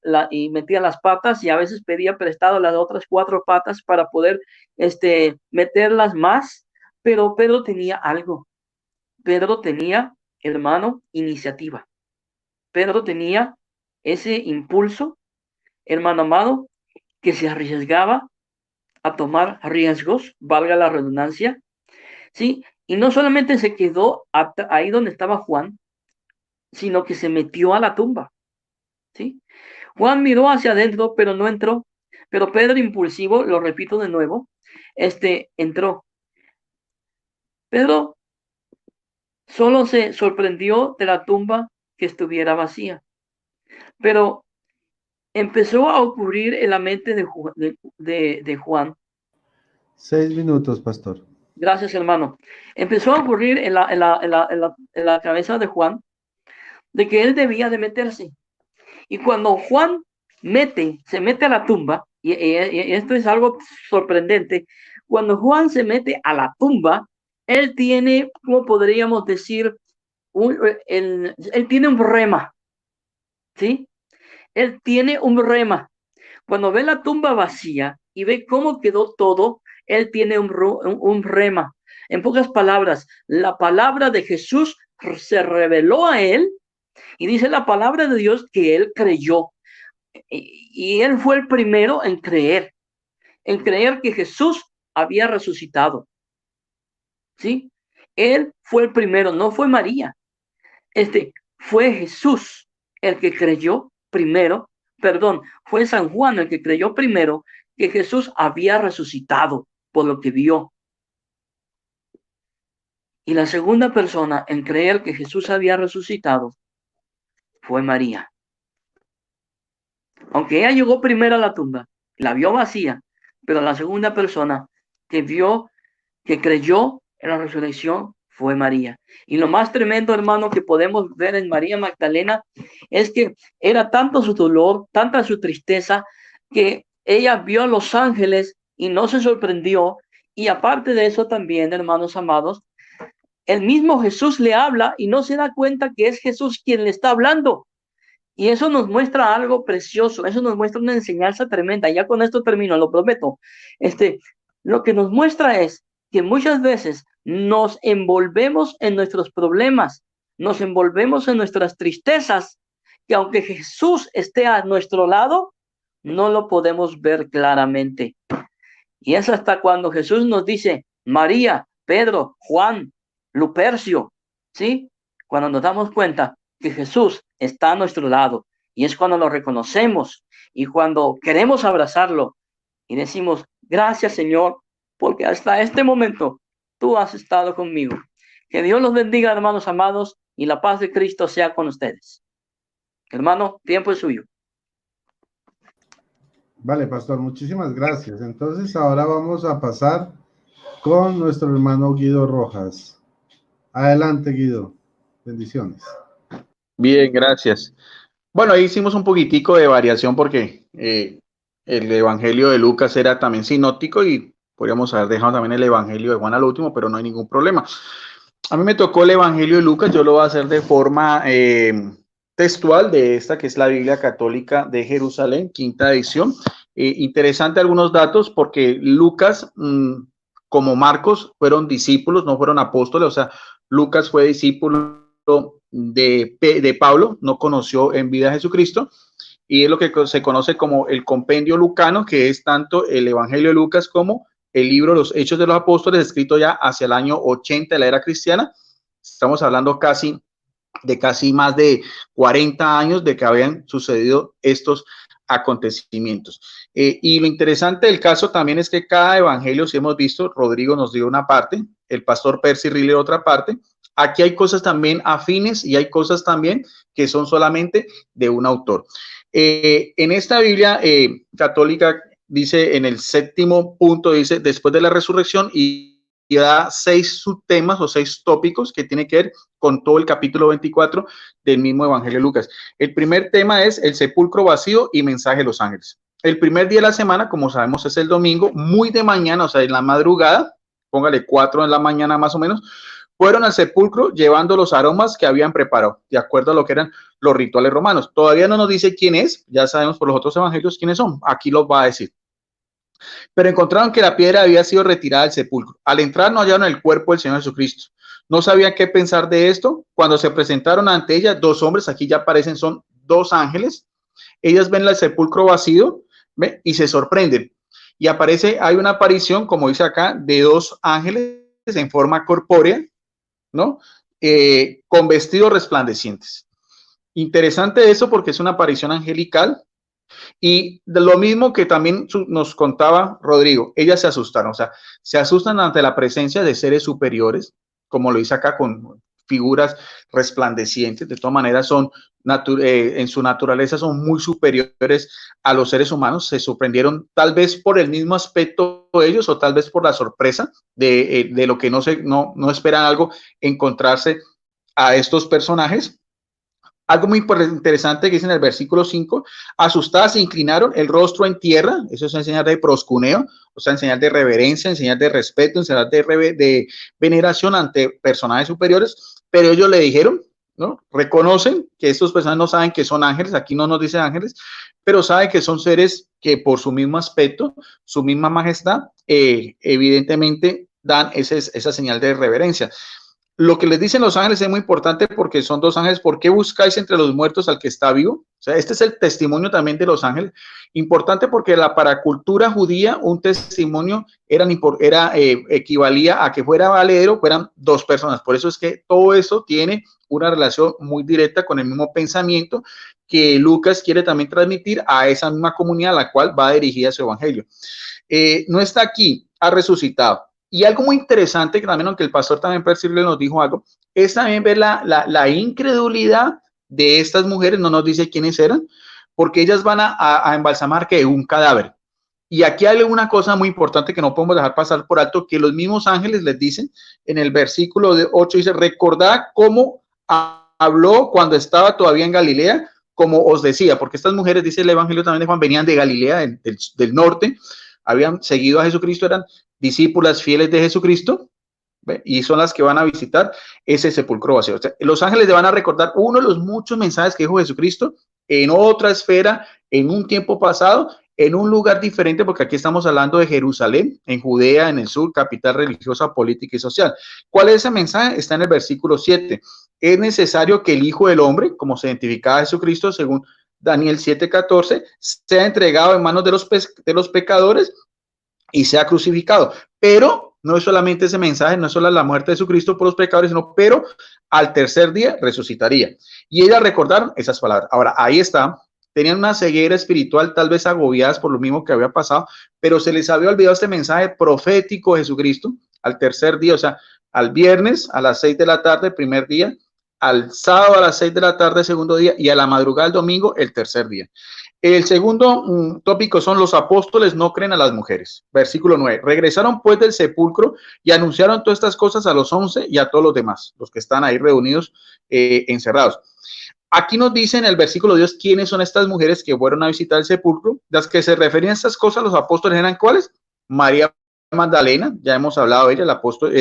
metía las patas y a veces pedía prestado las otras 4 patas para poder meterlas más, pero Pedro tenía algo. Pedro tenía, hermano, iniciativa. Pedro tenía ese impulso, hermano amado, que se arriesgaba a tomar riesgos, valga la redundancia, ¿sí? Y no solamente se quedó ahí donde estaba Juan, sino que se metió a la tumba, ¿sí? Juan miró hacia adentro, pero no entró. Pero Pedro, impulsivo, lo repito de nuevo, entró. Pedro solo se sorprendió de la tumba que estuviera vacía. Pero empezó a ocurrir en la mente de Juan. 6 minutos, pastor. Gracias, hermano. Empezó a ocurrir en la cabeza de Juan de que él debía de meterse. Y cuando Juan se mete a la tumba, y esto es algo sorprendente, cuando Juan se mete a la tumba, él tiene, ¿cómo podríamos decir? Él tiene un rema, ¿sí? Él tiene un rema. Cuando ve la tumba vacía y ve cómo quedó todo, él tiene un rema. En pocas palabras, la palabra de Jesús se reveló a él y dice la palabra de Dios que él creyó. Y él fue el primero en creer que Jesús había resucitado. ¿Sí? Él fue el primero, no fue María. Fue Jesús el que creyó primero, fue San Juan el que creyó primero que Jesús había resucitado por lo que vio. Y la segunda persona en creer que Jesús había resucitado fue María. Aunque ella llegó primero a la tumba, la vio vacía, pero la segunda persona que creyó en la resurrección fue María. Y lo más tremendo, hermano, que podemos ver en María Magdalena es que era tanto su dolor, tanta su tristeza, que ella vio a los ángeles y no se sorprendió. Y aparte de eso también, hermanos amados, el mismo Jesús le habla y no se da cuenta que es Jesús quien le está hablando. Y eso nos muestra algo precioso, eso nos muestra una enseñanza tremenda. Ya con esto termino, lo prometo. Lo que nos muestra es que muchas veces nos envolvemos en nuestros problemas, nos envolvemos en nuestras tristezas, que aunque Jesús esté a nuestro lado, no lo podemos ver claramente. Y es hasta cuando Jesús nos dice, María, Pedro, Juan, Lupercio, ¿sí? Cuando nos damos cuenta que Jesús está a nuestro lado, y es cuando lo reconocemos y cuando queremos abrazarlo y decimos, gracias Señor, porque hasta este momento tú has estado conmigo. Que Dios los bendiga, hermanos amados, y la paz de Cristo sea con ustedes. Hermano, tiempo es suyo. Vale, pastor, muchísimas gracias. Entonces ahora vamos a pasar con nuestro hermano Guido Rojas. Adelante, Guido. Bendiciones. Bien, gracias. Bueno, ahí hicimos un poquitico de variación porque el Evangelio de Lucas era también sinóptico y podríamos haber dejado también el Evangelio de Juan al último, pero no hay ningún problema. A mí me tocó el Evangelio de Lucas, yo lo voy a hacer de forma textual de esta que es la Biblia Católica de Jerusalén, quinta edición. Interesante algunos datos porque Lucas, como Marcos, fueron discípulos, no fueron apóstoles, o sea, Lucas fue discípulo de Pablo, no conoció en vida a Jesucristo, y es lo que se conoce como el compendio lucano, que es tanto el Evangelio de Lucas como el libro Los Hechos de los Apóstoles, escrito ya hacia el año 80 de la era cristiana. Estamos hablando casi más de 40 años de que habían sucedido estos acontecimientos. Y lo interesante del caso también es que cada evangelio, si hemos visto, Rodrigo nos dio una parte, el pastor Percy Riller otra parte. Aquí hay cosas también afines y hay cosas también que son solamente de un autor. En esta Biblia católica dice en el 7º punto, dice después de la resurrección y da 6 subtemas o 6 tópicos que tiene que ver con todo el capítulo 24 del mismo Evangelio de Lucas. El primer tema es el sepulcro vacío y mensaje de los ángeles. El primer día de la semana, como sabemos, es el domingo, muy de mañana, o sea, en la madrugada, póngale 4 de la mañana más o menos, fueron al sepulcro llevando los aromas que habían preparado, de acuerdo a lo que eran los rituales romanos. Todavía no nos dice quién es, ya sabemos por los otros evangelios quiénes son, aquí los va a decir. Pero encontraron que la piedra había sido retirada del sepulcro. Al entrar no hallaron el cuerpo del Señor Jesucristo. No sabían qué pensar de esto. Cuando se presentaron ante ella dos hombres, aquí ya aparecen, son dos ángeles. Ellas ven el sepulcro vacío, ¿ve? Y se sorprenden. Y aparece, hay una aparición, como dice acá, de dos ángeles en forma corpórea, ¿no? Con vestidos resplandecientes. Interesante eso porque es una aparición angelical. Y de lo mismo que también nos contaba Rodrigo, ellas se asustaron, o sea, se asustan ante la presencia de seres superiores, como lo dice acá, con figuras resplandecientes. De todas maneras son en su naturaleza son muy superiores a los seres humanos. Se sorprendieron tal vez por el mismo aspecto de ellos o tal vez por la sorpresa de lo que no esperan algo, encontrarse a estos personajes. Algo muy interesante que dice en el versículo 5, asustadas se inclinaron el rostro en tierra, eso es en señal de proscuneo, o sea, en señal de reverencia, en señal de respeto, en señal de veneración ante personajes superiores, pero ellos le dijeron, ¿no? Reconocen que estos personajes no saben que son ángeles, aquí no nos dice ángeles, pero saben que son seres que por su mismo aspecto, su misma majestad, evidentemente dan esa señal de reverencia. Lo que les dicen los ángeles es muy importante porque son dos ángeles. ¿Por qué buscáis entre los muertos al que está vivo? O sea, este es el testimonio también de los ángeles. Importante porque para la cultura judía un testimonio equivalía a que fuera valedero, fueran dos personas. Por eso es que todo eso tiene una relación muy directa con el mismo pensamiento que Lucas quiere también transmitir a esa misma comunidad a la cual va dirigida su evangelio. No está aquí, ha resucitado. Y algo muy interesante, que también, aunque el pastor también Percible nos dijo algo, es también ver la incredulidad de estas mujeres. No nos dice quiénes eran, porque ellas van a embalsamar que un cadáver. Y aquí hay una cosa muy importante que no podemos dejar pasar por alto, que los mismos ángeles les dicen en el versículo 8, dice, recordad cómo habló cuando estaba todavía en Galilea, como os decía, porque estas mujeres, dice el evangelio también de Juan, venían de Galilea, del norte, habían seguido a Jesucristo, eran discípulas fieles de Jesucristo, ¿ve? Y son las que van a visitar ese sepulcro vacío. O sea, los ángeles le van a recordar uno de los muchos mensajes que dijo Jesucristo en otra esfera, en un tiempo pasado, en un lugar diferente, porque aquí estamos hablando de Jerusalén, en Judea, en el sur, capital religiosa, política y social. ¿Cuál es ese mensaje? Está en el versículo 7. Es necesario que el Hijo del Hombre, como se identificaba Jesucristo según Daniel 7:14, sea entregado en manos de los pecadores y sea crucificado. Pero no es solamente ese mensaje, no es solo la muerte de Jesucristo por los pecadores, sino pero al tercer día resucitaría. Y ellas recordaron esas palabras. Ahora, ahí está. Tenían una ceguera espiritual, tal vez agobiadas por lo mismo que había pasado, pero se les había olvidado este mensaje profético de Jesucristo al tercer día, o sea, al viernes a las 6 de la tarde, primer día, al sábado a las 6 de la tarde, segundo día, y a la madrugada del domingo, el tercer día. El segundo tópico son los apóstoles no creen a las mujeres. Versículo 9. Regresaron pues del sepulcro y anunciaron todas estas cosas a los 11 y a todos los demás, los que están ahí reunidos, encerrados. Aquí nos dice en el versículo 10 quiénes son estas mujeres que fueron a visitar el sepulcro. Las que se referían a estas cosas, los apóstoles eran ¿cuáles? María Magdalena, ya hemos hablado de ella, el apóstol,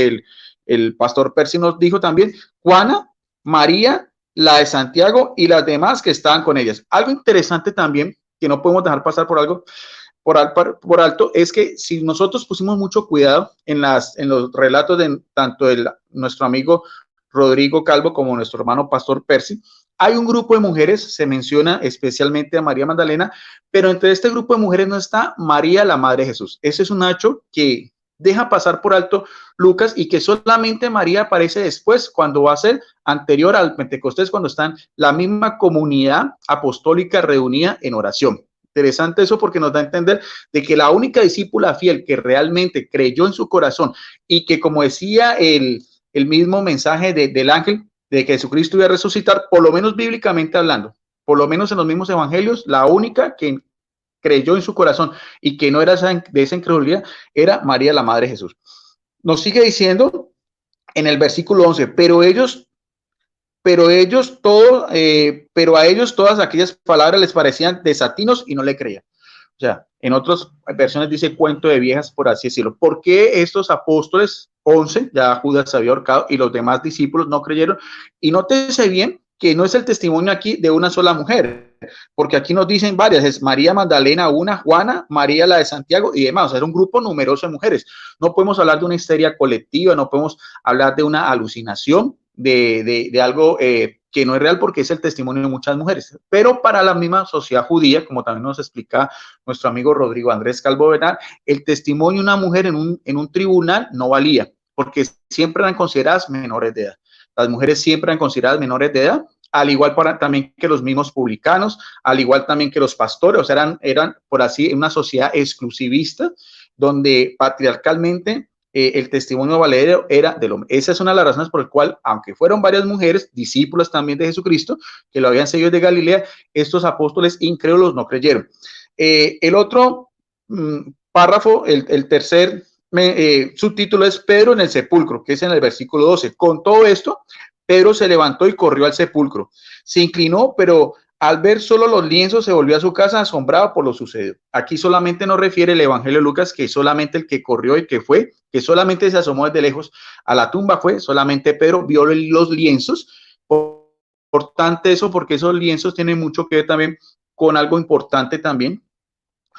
el pastor Percy nos dijo también, Juana, María, la de Santiago y las demás que estaban con ellas. Algo interesante también, que no podemos dejar pasar por alto, es que si nosotros pusimos mucho cuidado en los relatos de tanto nuestro amigo Rodrigo Calvo como nuestro hermano pastor Percy, hay un grupo de mujeres, se menciona especialmente a María Magdalena, pero entre este grupo de mujeres no está María, la madre de Jesús. Ese es un hecho que deja pasar por alto Lucas y que solamente María aparece después, cuando va a ser anterior al Pentecostés, cuando están la misma comunidad apostólica reunida en oración. Interesante eso porque nos da a entender de que la única discípula fiel que realmente creyó en su corazón y que, como decía el mismo mensaje del ángel, de que Jesucristo iba a resucitar, por lo menos bíblicamente hablando, por lo menos en los mismos evangelios, la única que creyó en su corazón y que no era de esa incredulidad era María, la madre de Jesús. Nos sigue diciendo en el versículo 11, pero a ellos todas aquellas palabras les parecían desatinos y no le creían. O sea, en otras versiones dice cuento de viejas, por así decirlo. ¿Por qué estos apóstoles, 11, ya Judas se había ahorcado y los demás discípulos no creyeron? Y nótese bien que no es el testimonio aquí de una sola mujer, porque aquí nos dicen varias, es María Magdalena, una, Juana, María la de Santiago y demás. O sea, era un grupo numeroso de mujeres. No podemos hablar de una histeria colectiva, no podemos hablar de una alucinación, de algo que no es real, porque es el testimonio de muchas mujeres. Pero para la misma sociedad judía, como también nos explica nuestro amigo Rodrigo Andrés Calvo Bernal, el testimonio de una mujer en un tribunal no valía, porque siempre eran consideradas menores de edad. Las mujeres siempre eran consideradas menores de edad, al igual también que los mismos publicanos, al igual también que los pastores. O sea, eran por así, una sociedad exclusivista, donde patriarcalmente el testimonio valedero era del hombre. Esa es una de las razones por las cuales, aunque fueron varias mujeres, discípulas también de Jesucristo, que lo habían seguido de Galilea, estos apóstoles incrédulos no creyeron. El otro párrafo, el tercer subtítulo es Pedro en el sepulcro, que es en el versículo 12. Con todo esto, Pedro se levantó y corrió al sepulcro. Se inclinó, pero al ver solo los lienzos se volvió a su casa asombrado por lo sucedido. Aquí solamente nos refiere el Evangelio de Lucas que solamente el que corrió y que fue, que solamente se asomó desde lejos a la tumba fue solamente Pedro, vio los lienzos. Importante eso, porque esos lienzos tienen mucho que ver también con algo importante también,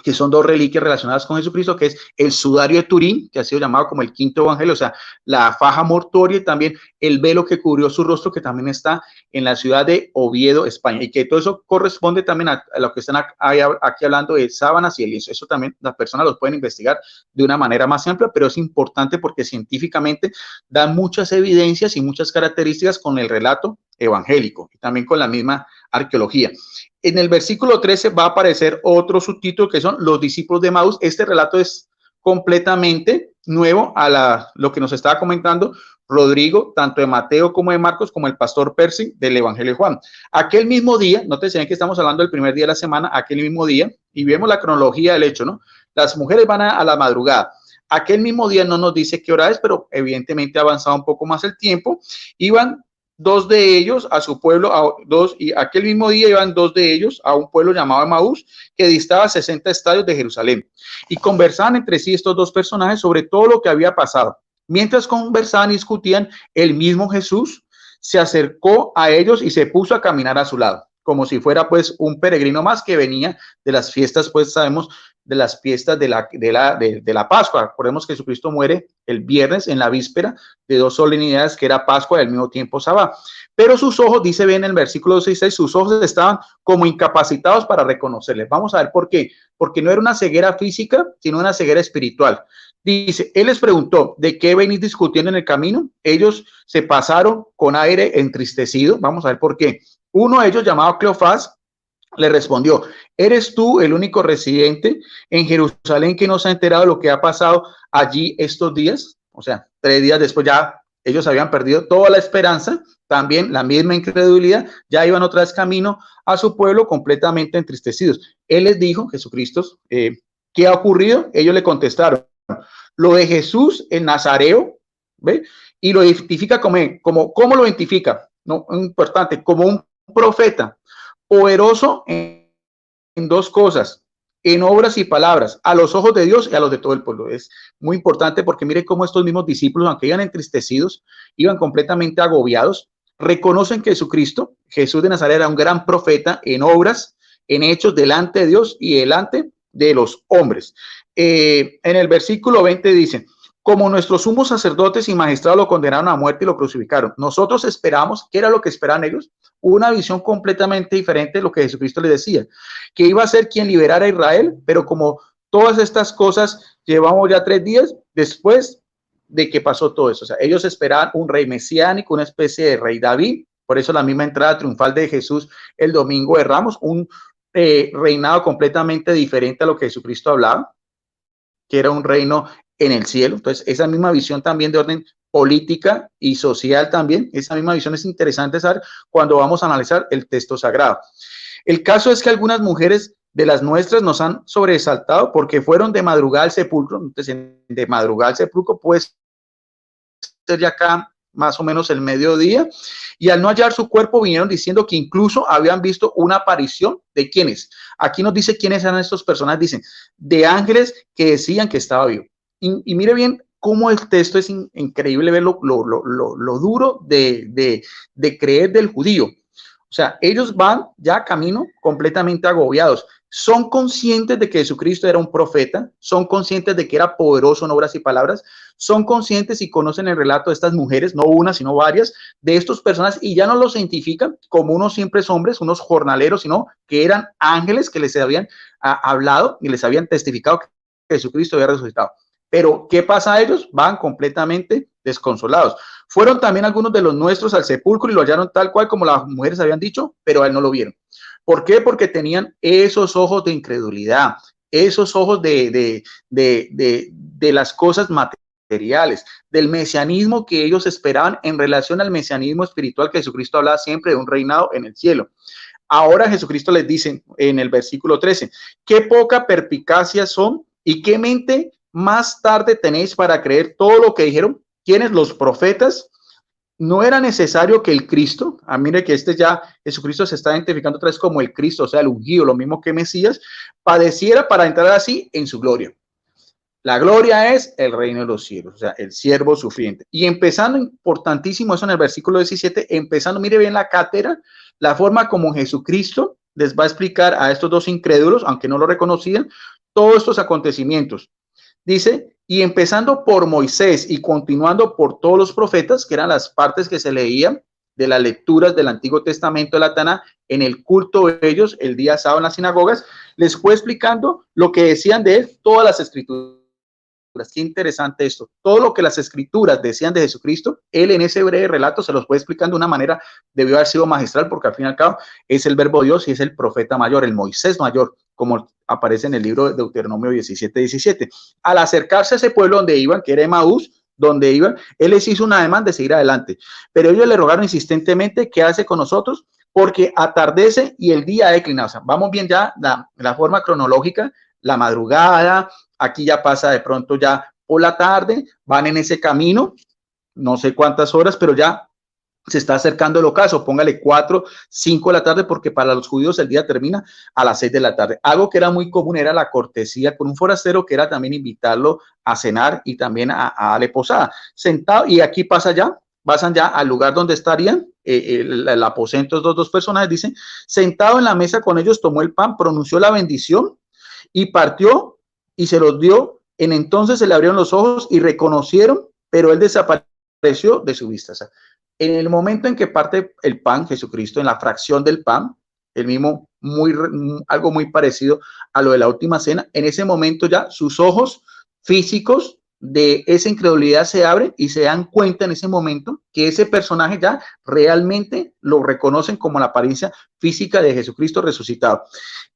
que son dos reliquias relacionadas con Jesucristo, que es el sudario de Turín, que ha sido llamado como el quinto evangelio, o sea, la faja mortuoria, y también el velo que cubrió su rostro, que también está en la ciudad de Oviedo, España, y que todo eso corresponde también a lo que están aquí hablando de sábanas y el lienzo. Eso también las personas lo pueden investigar de una manera más amplia, pero es importante porque científicamente da muchas evidencias y muchas características con el relato evangélico y también con la misma arqueología. En el versículo 13 va a aparecer otro subtítulo que son los discípulos de Emaús. Este relato es completamente nuevo a lo que nos estaba comentando Rodrigo, tanto de Mateo como de Marcos, como el pastor Percy del Evangelio de Juan. Aquel mismo día, no te sé que estamos hablando del primer día de la semana, aquel mismo día, y vemos la cronología del hecho, ¿no? Las mujeres van a la madrugada. Aquel mismo día no nos dice qué hora es, pero evidentemente ha avanzado un poco más el tiempo. Iban dos de ellos a su pueblo, y aquel mismo día iban dos de ellos a un pueblo llamado Emaús, que distaba 60 estadios de Jerusalén, y conversaban entre sí estos dos personajes sobre todo lo que había pasado. Mientras conversaban y discutían, el mismo Jesús se acercó a ellos y se puso a caminar a su lado, como si fuera pues un peregrino más que venía de las fiestas, pues sabemos, de las fiestas de la Pascua. Recordemos que Jesucristo muere el viernes en la víspera de dos solemnidades, que era Pascua y al mismo tiempo Sabá. Pero sus ojos, dice bien en el versículo 16, sus ojos estaban como incapacitados para reconocerle. Vamos a ver por qué. Porque no era una ceguera física, sino una ceguera espiritual. Dice, él les preguntó, ¿de qué venís discutiendo en el camino? Ellos se pasaron con aire entristecido. Vamos a ver por qué. Uno de ellos, llamado Cleofás, le respondió, ¿eres tú el único residente en Jerusalén que no se ha enterado de lo que ha pasado allí estos días? O sea, 3 días después ya ellos habían perdido toda la esperanza, también la misma incredulidad, ya iban otra vez camino a su pueblo completamente entristecidos. Él les dijo, Jesucristo, ¿qué ha ocurrido? Ellos le contestaron, lo de Jesús el Nazareo, ¿ve? Y lo identifica ¿cómo lo identifica? No, importante, como un profeta, poderoso en dos cosas, en obras y palabras, a los ojos de Dios y a los de todo el pueblo. Es muy importante porque mire cómo estos mismos discípulos, aunque iban entristecidos, iban completamente agobiados, reconocen que Jesucristo, Jesús de Nazaret, era un gran profeta en obras, en hechos, delante de Dios y delante de los hombres. En el versículo 20 dice, como nuestros sumos sacerdotes y magistrados lo condenaron a muerte y lo crucificaron, nosotros esperamos, ¿qué era lo que esperaban ellos? Una visión completamente diferente de lo que Jesucristo les decía, que iba a ser quien liberara a Israel, pero como todas estas cosas llevamos ya 3 días después de que pasó todo eso. O sea, ellos esperaban un rey mesiánico, una especie de rey David, por eso la misma entrada triunfal de Jesús el domingo de Ramos, un reinado completamente diferente a lo que Jesucristo hablaba, que era un reino en el cielo. Entonces, esa misma visión también de orden política y social también, esa misma visión es interesante saber cuando vamos a analizar el texto sagrado. El caso es que algunas mujeres de las nuestras nos han sobresaltado porque fueron de madrugada al sepulcro. Entonces, de madrugada al sepulcro puede ser ya acá más o menos el mediodía, y al no hallar su cuerpo vinieron diciendo que incluso habían visto una aparición de quiénes. Aquí nos dice quiénes eran estos personas, dicen, de ángeles que decían que estaba vivo. Y mire bien cómo el texto es increíble ver lo duro de creer del judío. O sea, ellos van ya camino completamente agobiados. Son conscientes de que Jesucristo era un profeta, son conscientes de que era poderoso en obras y palabras, son conscientes y conocen el relato de estas mujeres, no una, sino varias, de estos personas, y ya no los identifican como unos simples hombres, unos jornaleros, sino que eran ángeles que les habían hablado y les habían testificado que Jesucristo había resucitado. Pero, ¿qué pasa a ellos? Van completamente desconsolados. Fueron también algunos de los nuestros al sepulcro y lo hallaron tal cual como las mujeres habían dicho, pero a él no lo vieron. ¿Por qué? Porque tenían esos ojos de incredulidad, esos ojos de las cosas materiales, del mesianismo que ellos esperaban en relación al mesianismo espiritual que Jesucristo hablaba siempre de un reinado en el cielo. Ahora Jesucristo les dice en el versículo 13, qué poca perspicacia son y qué mente más tarde tenéis para creer todo lo que dijeron. ¿Quiénes? Los profetas. No era necesario que el Cristo, mire que ya Jesucristo se está identificando otra vez como el Cristo, o sea, el ungido, lo mismo que Mesías, padeciera para entrar así en su gloria. La gloria es el reino de los cielos, o sea, el siervo sufriente. Y empezando, importantísimo eso en el versículo 17, empezando, mire bien la cátedra, la forma como Jesucristo les va a explicar a estos dos incrédulos, aunque no lo reconocían, todos estos acontecimientos. Dice, y empezando por Moisés y continuando por todos los profetas, que eran las partes que se leían de las lecturas del Antiguo Testamento de la Taná, en el culto de ellos, el día sábado en las sinagogas, les fue explicando lo que decían de él todas las escrituras. Qué interesante esto. Todo lo que las escrituras decían de Jesucristo, él en ese breve relato se los fue explicando de una manera, debió haber sido magistral, porque al fin y al cabo es el verbo Dios y es el profeta mayor, el Moisés mayor, como aparece en el libro de Deuteronomio 17:17. Al acercarse a ese pueblo donde iban, que era Emaús, donde iban, él les hizo un ademán de seguir adelante, pero ellos le rogaron insistentemente, quédase con nosotros, porque atardece y el día ha declinado. O sea, vamos bien ya la forma cronológica, la madrugada, aquí ya pasa de pronto ya por la tarde, van en ese camino, no sé cuántas horas, pero ya se está acercando el ocaso, póngale 4, 5 de la tarde, porque para los judíos el día termina a las 6 de la tarde. Algo que era muy común era la cortesía con un forastero, que era también invitarlo a cenar y también a darle posada. Sentado, y aquí pasan ya al lugar donde estarían, el aposento de los dos personajes, dicen, sentado en la mesa con ellos, tomó el pan, pronunció la bendición y partió y se los dio. En entonces se le abrieron los ojos y reconocieron, pero él desapareció de su vista. O sea, en el momento en que parte el pan, Jesucristo, en la fracción del pan, el mismo, algo muy parecido a lo de la última cena, en ese momento ya sus ojos físicos de esa incredulidad se abren y se dan cuenta en ese momento que ese personaje ya realmente lo reconocen como la apariencia física de Jesucristo resucitado.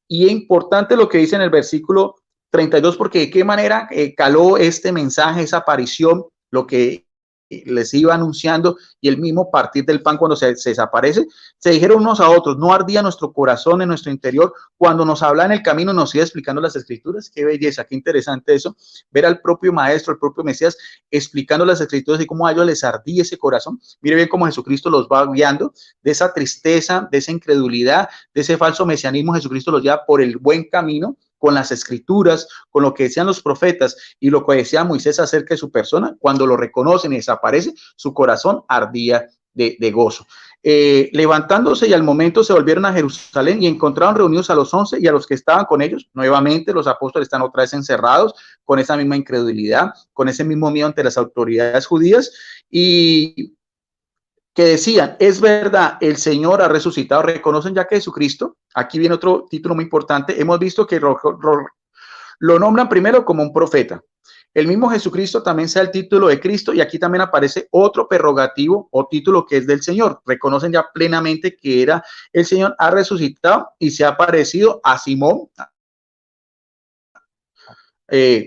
Y es importante lo que dice en el versículo 32, porque de qué manera caló este mensaje, esa aparición, lo que les iba anunciando, y el mismo partir del pan cuando se desaparece, se dijeron unos a otros, no ardía nuestro corazón en nuestro interior cuando nos hablaba en el camino, nos iba explicando las escrituras. Qué belleza, qué interesante eso, ver al propio maestro, el propio Mesías explicando las escrituras y cómo a ellos les ardía ese corazón. Mire bien cómo Jesucristo los va guiando de esa tristeza, de esa incredulidad, de ese falso mesianismo. Jesucristo los lleva por el buen camino, con las escrituras, con lo que decían los profetas y lo que decía Moisés acerca de su persona. Cuando lo reconocen y desaparece, su corazón ardía de gozo. Levantándose y al momento se volvieron a Jerusalén y encontraron reunidos a los 11 y a los que estaban con ellos. Nuevamente los apóstoles están otra vez encerrados con esa misma incredulidad, con ese mismo miedo ante las autoridades judías, y que decían, es verdad, el Señor ha resucitado. Reconocen ya que Jesucristo, aquí viene otro título muy importante, hemos visto que lo nombran primero como un profeta. El mismo Jesucristo también sea el título de Cristo, y aquí también aparece otro prerrogativo o título que es del Señor. Reconocen ya plenamente que era el Señor, ha resucitado y se ha aparecido a Simón.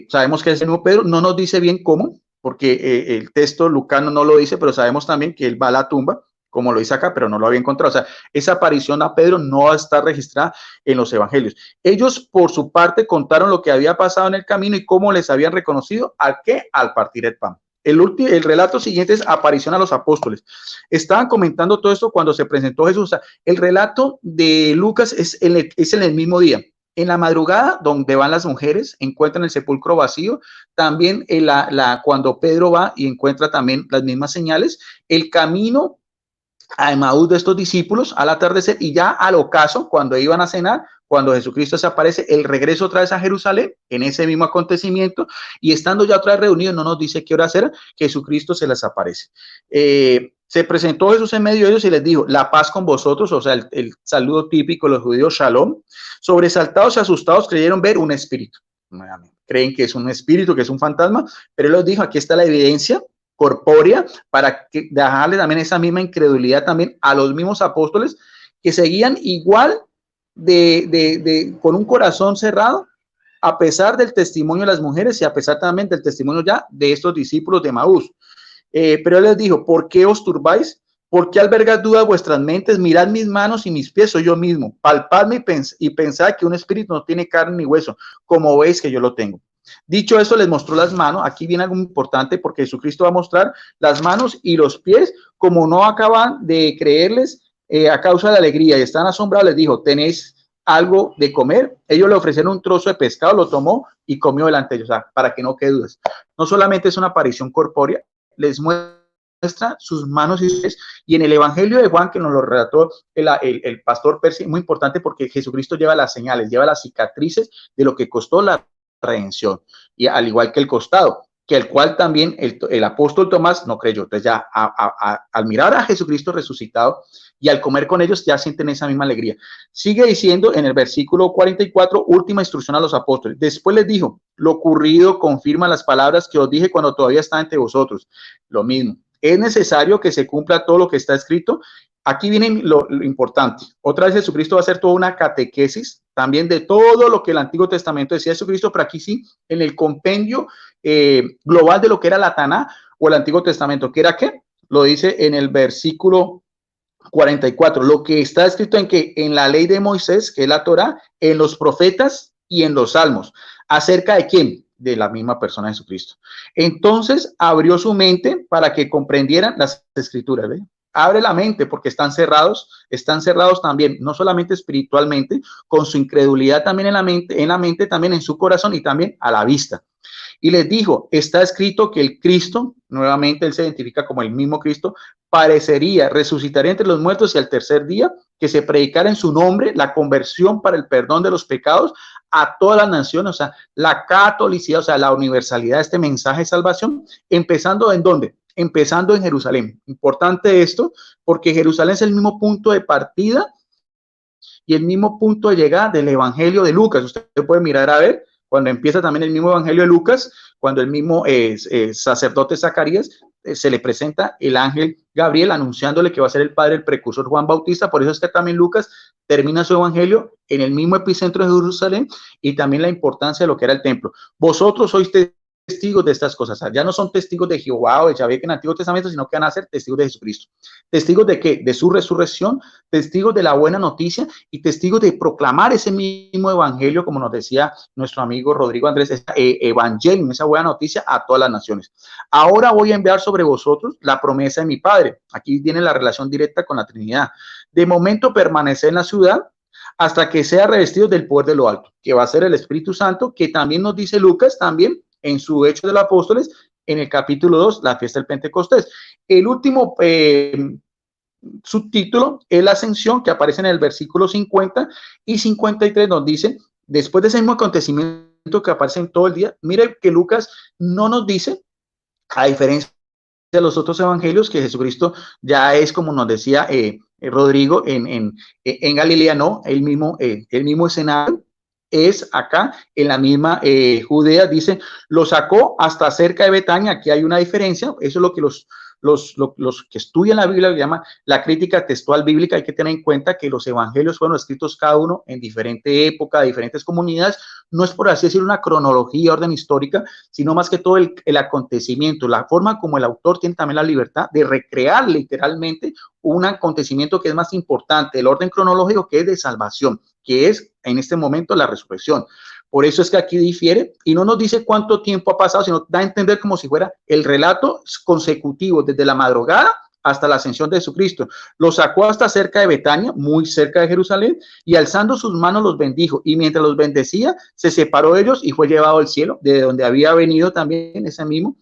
Sabemos que es el mismo Pedro, no nos dice bien cómo, porque el texto lucano no lo dice, pero sabemos también que él va a la tumba, como lo dice acá, pero no lo había encontrado. O sea, esa aparición a Pedro no está registrada en los evangelios. Ellos, por su parte, contaron lo que había pasado en el camino y cómo les habían reconocido al partir el pan. El relato siguiente es aparición a los apóstoles. Estaban comentando todo esto cuando se presentó Jesús. O sea, el relato de Lucas es en el mismo día. En la madrugada, donde van las mujeres, encuentran el sepulcro vacío. También cuando Pedro va y encuentra también las mismas señales. El camino a Emaús de estos discípulos al atardecer, y ya al ocaso, cuando iban a cenar, cuando Jesucristo se aparece, el regreso otra vez a Jerusalén, en ese mismo acontecimiento, y estando ya otra vez reunidos, no nos dice qué hora será, Jesucristo se les aparece. Se presentó Jesús en medio de ellos y les dijo, la paz con vosotros, o sea, el saludo típico de los judíos, shalom. Sobresaltados y asustados creyeron ver un espíritu. Creen que es un espíritu, que es un fantasma, pero él les dijo, aquí está la evidencia corpórea para dejarle también esa misma incredulidad también a los mismos apóstoles que seguían igual con un corazón cerrado, a pesar del testimonio de las mujeres y a pesar también del testimonio ya de estos discípulos de Emaús. Pero él les dijo, ¿por qué os turbáis? ¿Por qué albergas dudas vuestras mentes? Mirad mis manos y mis pies, soy yo mismo. Palpadme y pensad que un espíritu no tiene carne ni hueso, como veis que yo lo tengo. Dicho eso, les mostró las manos. Aquí viene algo importante porque Jesucristo va a mostrar las manos y los pies. Como no acaban de creerles a causa de la alegría y están asombrados, les dijo, ¿tenéis algo de comer? Ellos le ofrecieron un trozo de pescado, lo tomó y comió delante de ellos. O sea, para que no quede dudas. No solamente es una aparición corpórea, les muestra sus manos y sus pies. Y en el Evangelio de Juan, que nos lo relató el pastor Percy, muy importante porque Jesucristo lleva las señales, lleva las cicatrices de lo que costó la redención, y al igual que el costado, que el cual también el apóstol Tomás no creyó. Entonces ya al mirar a Jesucristo resucitado y al comer con ellos ya sienten esa misma alegría. Sigue diciendo en el versículo 44, última instrucción a los apóstoles. Después les dijo, lo ocurrido confirma las palabras que os dije cuando todavía estaba entre vosotros. Lo mismo, es necesario que se cumpla todo lo que está escrito. Aquí viene lo importante. Otra vez Jesucristo va a hacer toda una catequesis también de todo lo que el Antiguo Testamento decía Jesucristo, pero aquí sí, en el compendio global de lo que era la Taná o el Antiguo Testamento, que era ¿qué? Lo dice en el versículo 44, lo que está escrito en la ley de Moisés, que es la Torá, en los profetas y en los salmos. ¿Acerca de quién? De la misma persona de Jesucristo. Entonces abrió su mente para que comprendieran las escrituras. ¿Ve? Abre la mente porque están cerrados también, no solamente espiritualmente, con su incredulidad también en la mente, también en su corazón y también a la vista. Y les dijo, está escrito que el Cristo, nuevamente él se identifica como el mismo Cristo, resucitaría entre los muertos y al tercer día, que se predicara en su nombre la conversión para el perdón de los pecados a todas las naciones, o sea, la catolicidad, o sea, la universalidad de este mensaje de salvación, empezando ¿en dónde? Empezando en Jerusalén. Importante esto, porque Jerusalén es el mismo punto de partida y el mismo punto de llegada del Evangelio de Lucas. Usted puede mirar a ver, cuando empieza también el mismo Evangelio de Lucas, cuando el mismo sacerdote Zacarías se le presenta el ángel Gabriel anunciándole que va a ser el padre del precursor Juan Bautista. Por eso es que también Lucas termina su evangelio en el mismo epicentro de Jerusalén y también la importancia de lo que era el templo. Vosotros sois testigos de estas cosas. Ya no son testigos de Jehová o de Yahvé que en el Antiguo Testamento, sino que van a ser testigos de Jesucristo. ¿Testigos de qué? De su resurrección, testigos de la buena noticia y testigos de proclamar ese mismo evangelio, como nos decía nuestro amigo Rodrigo Andrés, evangelio, esa buena noticia a todas las naciones. Ahora voy a enviar sobre vosotros la promesa de mi Padre. Aquí viene la relación directa con la Trinidad. De momento permanecer en la ciudad hasta que sea revestido del poder de lo alto, que va a ser el Espíritu Santo, que también nos dice Lucas también en su Hechos de los Apóstoles, en el capítulo 2, la fiesta del Pentecostés. El último subtítulo es la ascensión, que aparece en el versículo 50 y 53, donde dice, después de ese mismo acontecimiento que aparece en todo el día, mire que Lucas no nos dice, a diferencia de los otros evangelios, que Jesucristo ya es, como nos decía Rodrigo, en Galilea, no, el mismo escenario es acá en la misma Judea. Dice, lo sacó hasta cerca de Betania. Aquí hay una diferencia, eso es lo que los que estudian la Biblia llaman la crítica textual bíblica. Hay que tener en cuenta que los evangelios fueron escritos cada uno en diferente época, diferentes comunidades. No es, por así decir, una cronología, orden histórica, sino más que todo el acontecimiento, la forma como el autor tiene también la libertad de recrear literalmente un acontecimiento que es más importante, el orden cronológico, que es de salvación, que es en este momento la resurrección. Por eso es que aquí difiere y no nos dice cuánto tiempo ha pasado, sino da a entender como si fuera el relato consecutivo desde la madrugada hasta la ascensión de Jesucristo. Los sacó hasta cerca de Betania, muy cerca de Jerusalén, y alzando sus manos los bendijo. Y mientras los bendecía, se separó de ellos y fue llevado al cielo, de donde había venido también ese mismo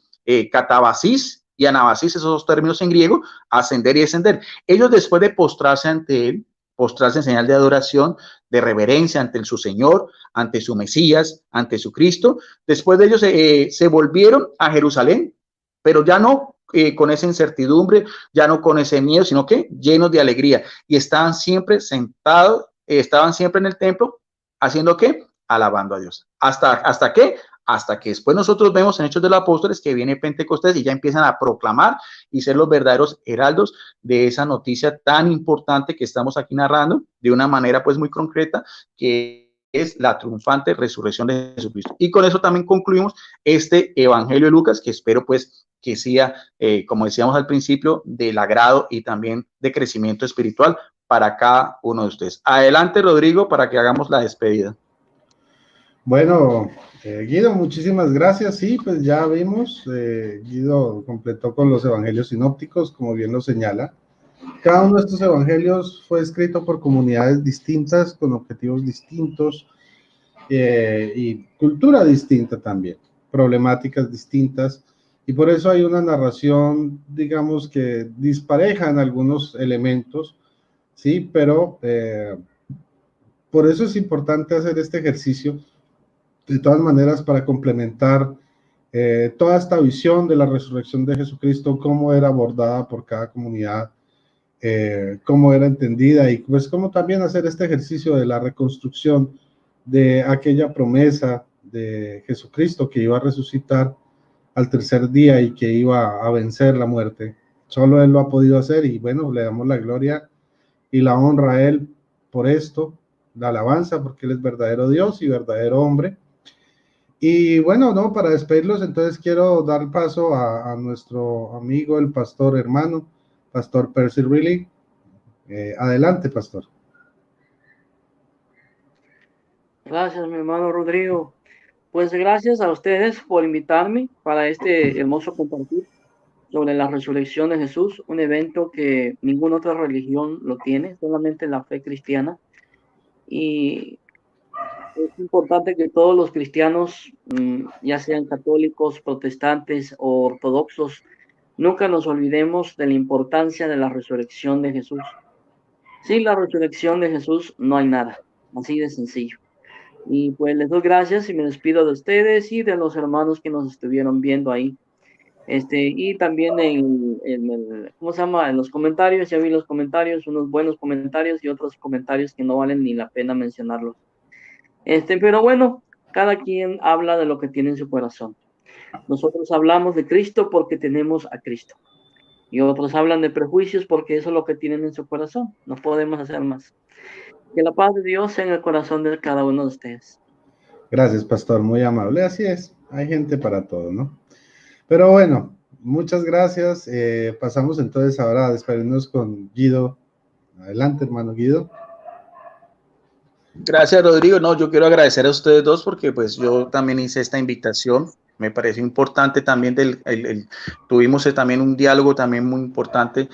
catabasis y anabasis, esos dos términos en griego, ascender y descender. Ellos, después de postrarse ante él, postrarse en señal de adoración, de reverencia ante su Señor, ante su Mesías, ante su Cristo, después de ellos se volvieron a Jerusalén, pero ya no con esa incertidumbre, ya no con ese miedo, sino que llenos de alegría, y estaban siempre sentados, estaban siempre en el templo, ¿haciendo qué? Alabando a Dios. ¿Hasta qué? Hasta que después nosotros vemos en Hechos de los Apóstoles que viene Pentecostés y ya empiezan a proclamar y ser los verdaderos heraldos de esa noticia tan importante que estamos aquí narrando de una manera pues muy concreta, que es la triunfante resurrección de Jesucristo. Y con eso también concluimos este Evangelio de Lucas, que espero pues que sea, como decíamos al principio, del agrado y también de crecimiento espiritual para cada uno de ustedes. Adelante, Rodrigo, para que hagamos la despedida. Bueno, Guido, muchísimas gracias. Sí, pues ya vimos, Guido completó con los evangelios sinópticos, como bien lo señala. Cada uno de estos evangelios fue escrito por comunidades distintas, con objetivos distintos y cultura distinta también, problemáticas distintas, y por eso hay una narración, digamos, que dispareja en algunos elementos, sí, pero por eso es importante hacer este ejercicio, de todas maneras, para complementar toda esta visión de la resurrección de Jesucristo, cómo era abordada por cada comunidad, cómo era entendida, y pues cómo también hacer este ejercicio de la reconstrucción de aquella promesa de Jesucristo que iba a resucitar al tercer día y que iba a vencer la muerte. Solo Él lo ha podido hacer, y bueno, le damos la gloria y la honra a Él por esto, la alabanza, porque Él es verdadero Dios y verdadero hombre. Y bueno, no, para despedirlos, entonces quiero dar paso a nuestro amigo, el pastor hermano, Pastor Percy Riley. Adelante, pastor. Gracias, mi hermano Rodrigo. Pues gracias a ustedes por invitarme para este hermoso compartir sobre la resurrección de Jesús, un evento que ninguna otra religión lo tiene, solamente la fe cristiana. Y es importante que todos los cristianos, ya sean católicos, protestantes o ortodoxos, nunca nos olvidemos de la importancia de la resurrección de Jesús. Sin la resurrección de Jesús no hay nada, así de sencillo. Y pues les doy gracias y me despido de ustedes y de los hermanos que nos estuvieron viendo ahí. Y también ¿cómo se llama? En los comentarios, ya vi los comentarios, unos buenos comentarios y otros comentarios que no valen ni la pena mencionarlos. Pero bueno, cada quien habla de lo que tiene en su corazón. Nosotros hablamos de Cristo porque tenemos a Cristo. Y otros hablan de prejuicios porque eso es lo que tienen en su corazón. No podemos hacer más. Que la paz de Dios sea en el corazón de cada uno de ustedes. Gracias, pastor, muy amable. Así es, hay gente para todo, ¿no? Pero bueno, muchas gracias. Pasamos entonces ahora a despedirnos con Guido. Adelante, hermano Guido. Gracias, Rodrigo. No, yo quiero agradecer a ustedes dos porque pues yo también hice esta invitación. Me pareció importante también tuvimos también un diálogo también muy importante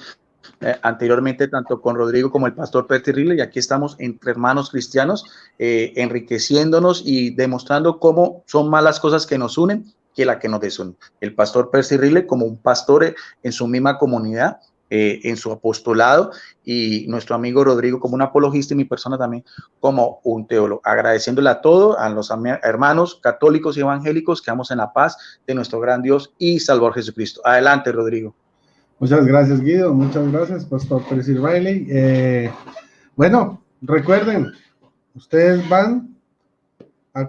anteriormente, tanto con Rodrigo como el pastor Percy Riley, y aquí estamos entre hermanos cristianos, enriqueciéndonos y demostrando cómo son más las cosas que nos unen que la que nos desunen. El pastor Percy Riley como un pastor en su misma comunidad, en su apostolado, y nuestro amigo Rodrigo como un apologista, y mi persona también como un teólogo. Agradeciéndole a todos, a los hermanos católicos y evangélicos, que vamos en la paz de nuestro gran Dios y Salvador Jesucristo. Adelante, Rodrigo. Muchas gracias, Guido. Muchas gracias, pastor Percy Riley. Bueno, recuerden, ustedes van a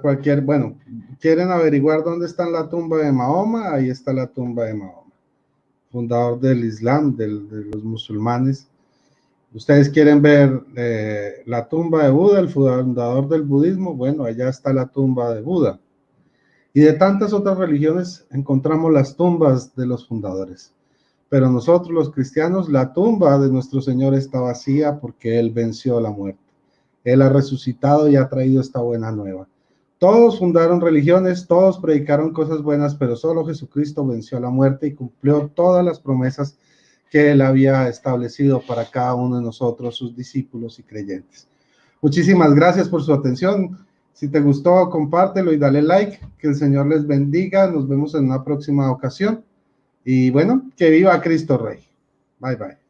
quieren averiguar dónde está la tumba de Mahoma, ahí está la tumba de Mahoma, fundador del Islam, de los musulmanes. Ustedes quieren ver la tumba de Buda, el fundador del budismo, bueno, allá está la tumba de Buda. Y de tantas otras religiones encontramos las tumbas de los fundadores. Pero nosotros los cristianos, la tumba de nuestro Señor está vacía porque Él venció la muerte. Él ha resucitado y ha traído esta buena nueva. Todos fundaron religiones, todos predicaron cosas buenas, pero solo Jesucristo venció a la muerte y cumplió todas las promesas que él había establecido para cada uno de nosotros, sus discípulos y creyentes. Muchísimas gracias por su atención. Si te gustó, compártelo y dale like. Que el Señor les bendiga. Nos vemos en una próxima ocasión. Y bueno, que viva Cristo Rey. Bye, bye.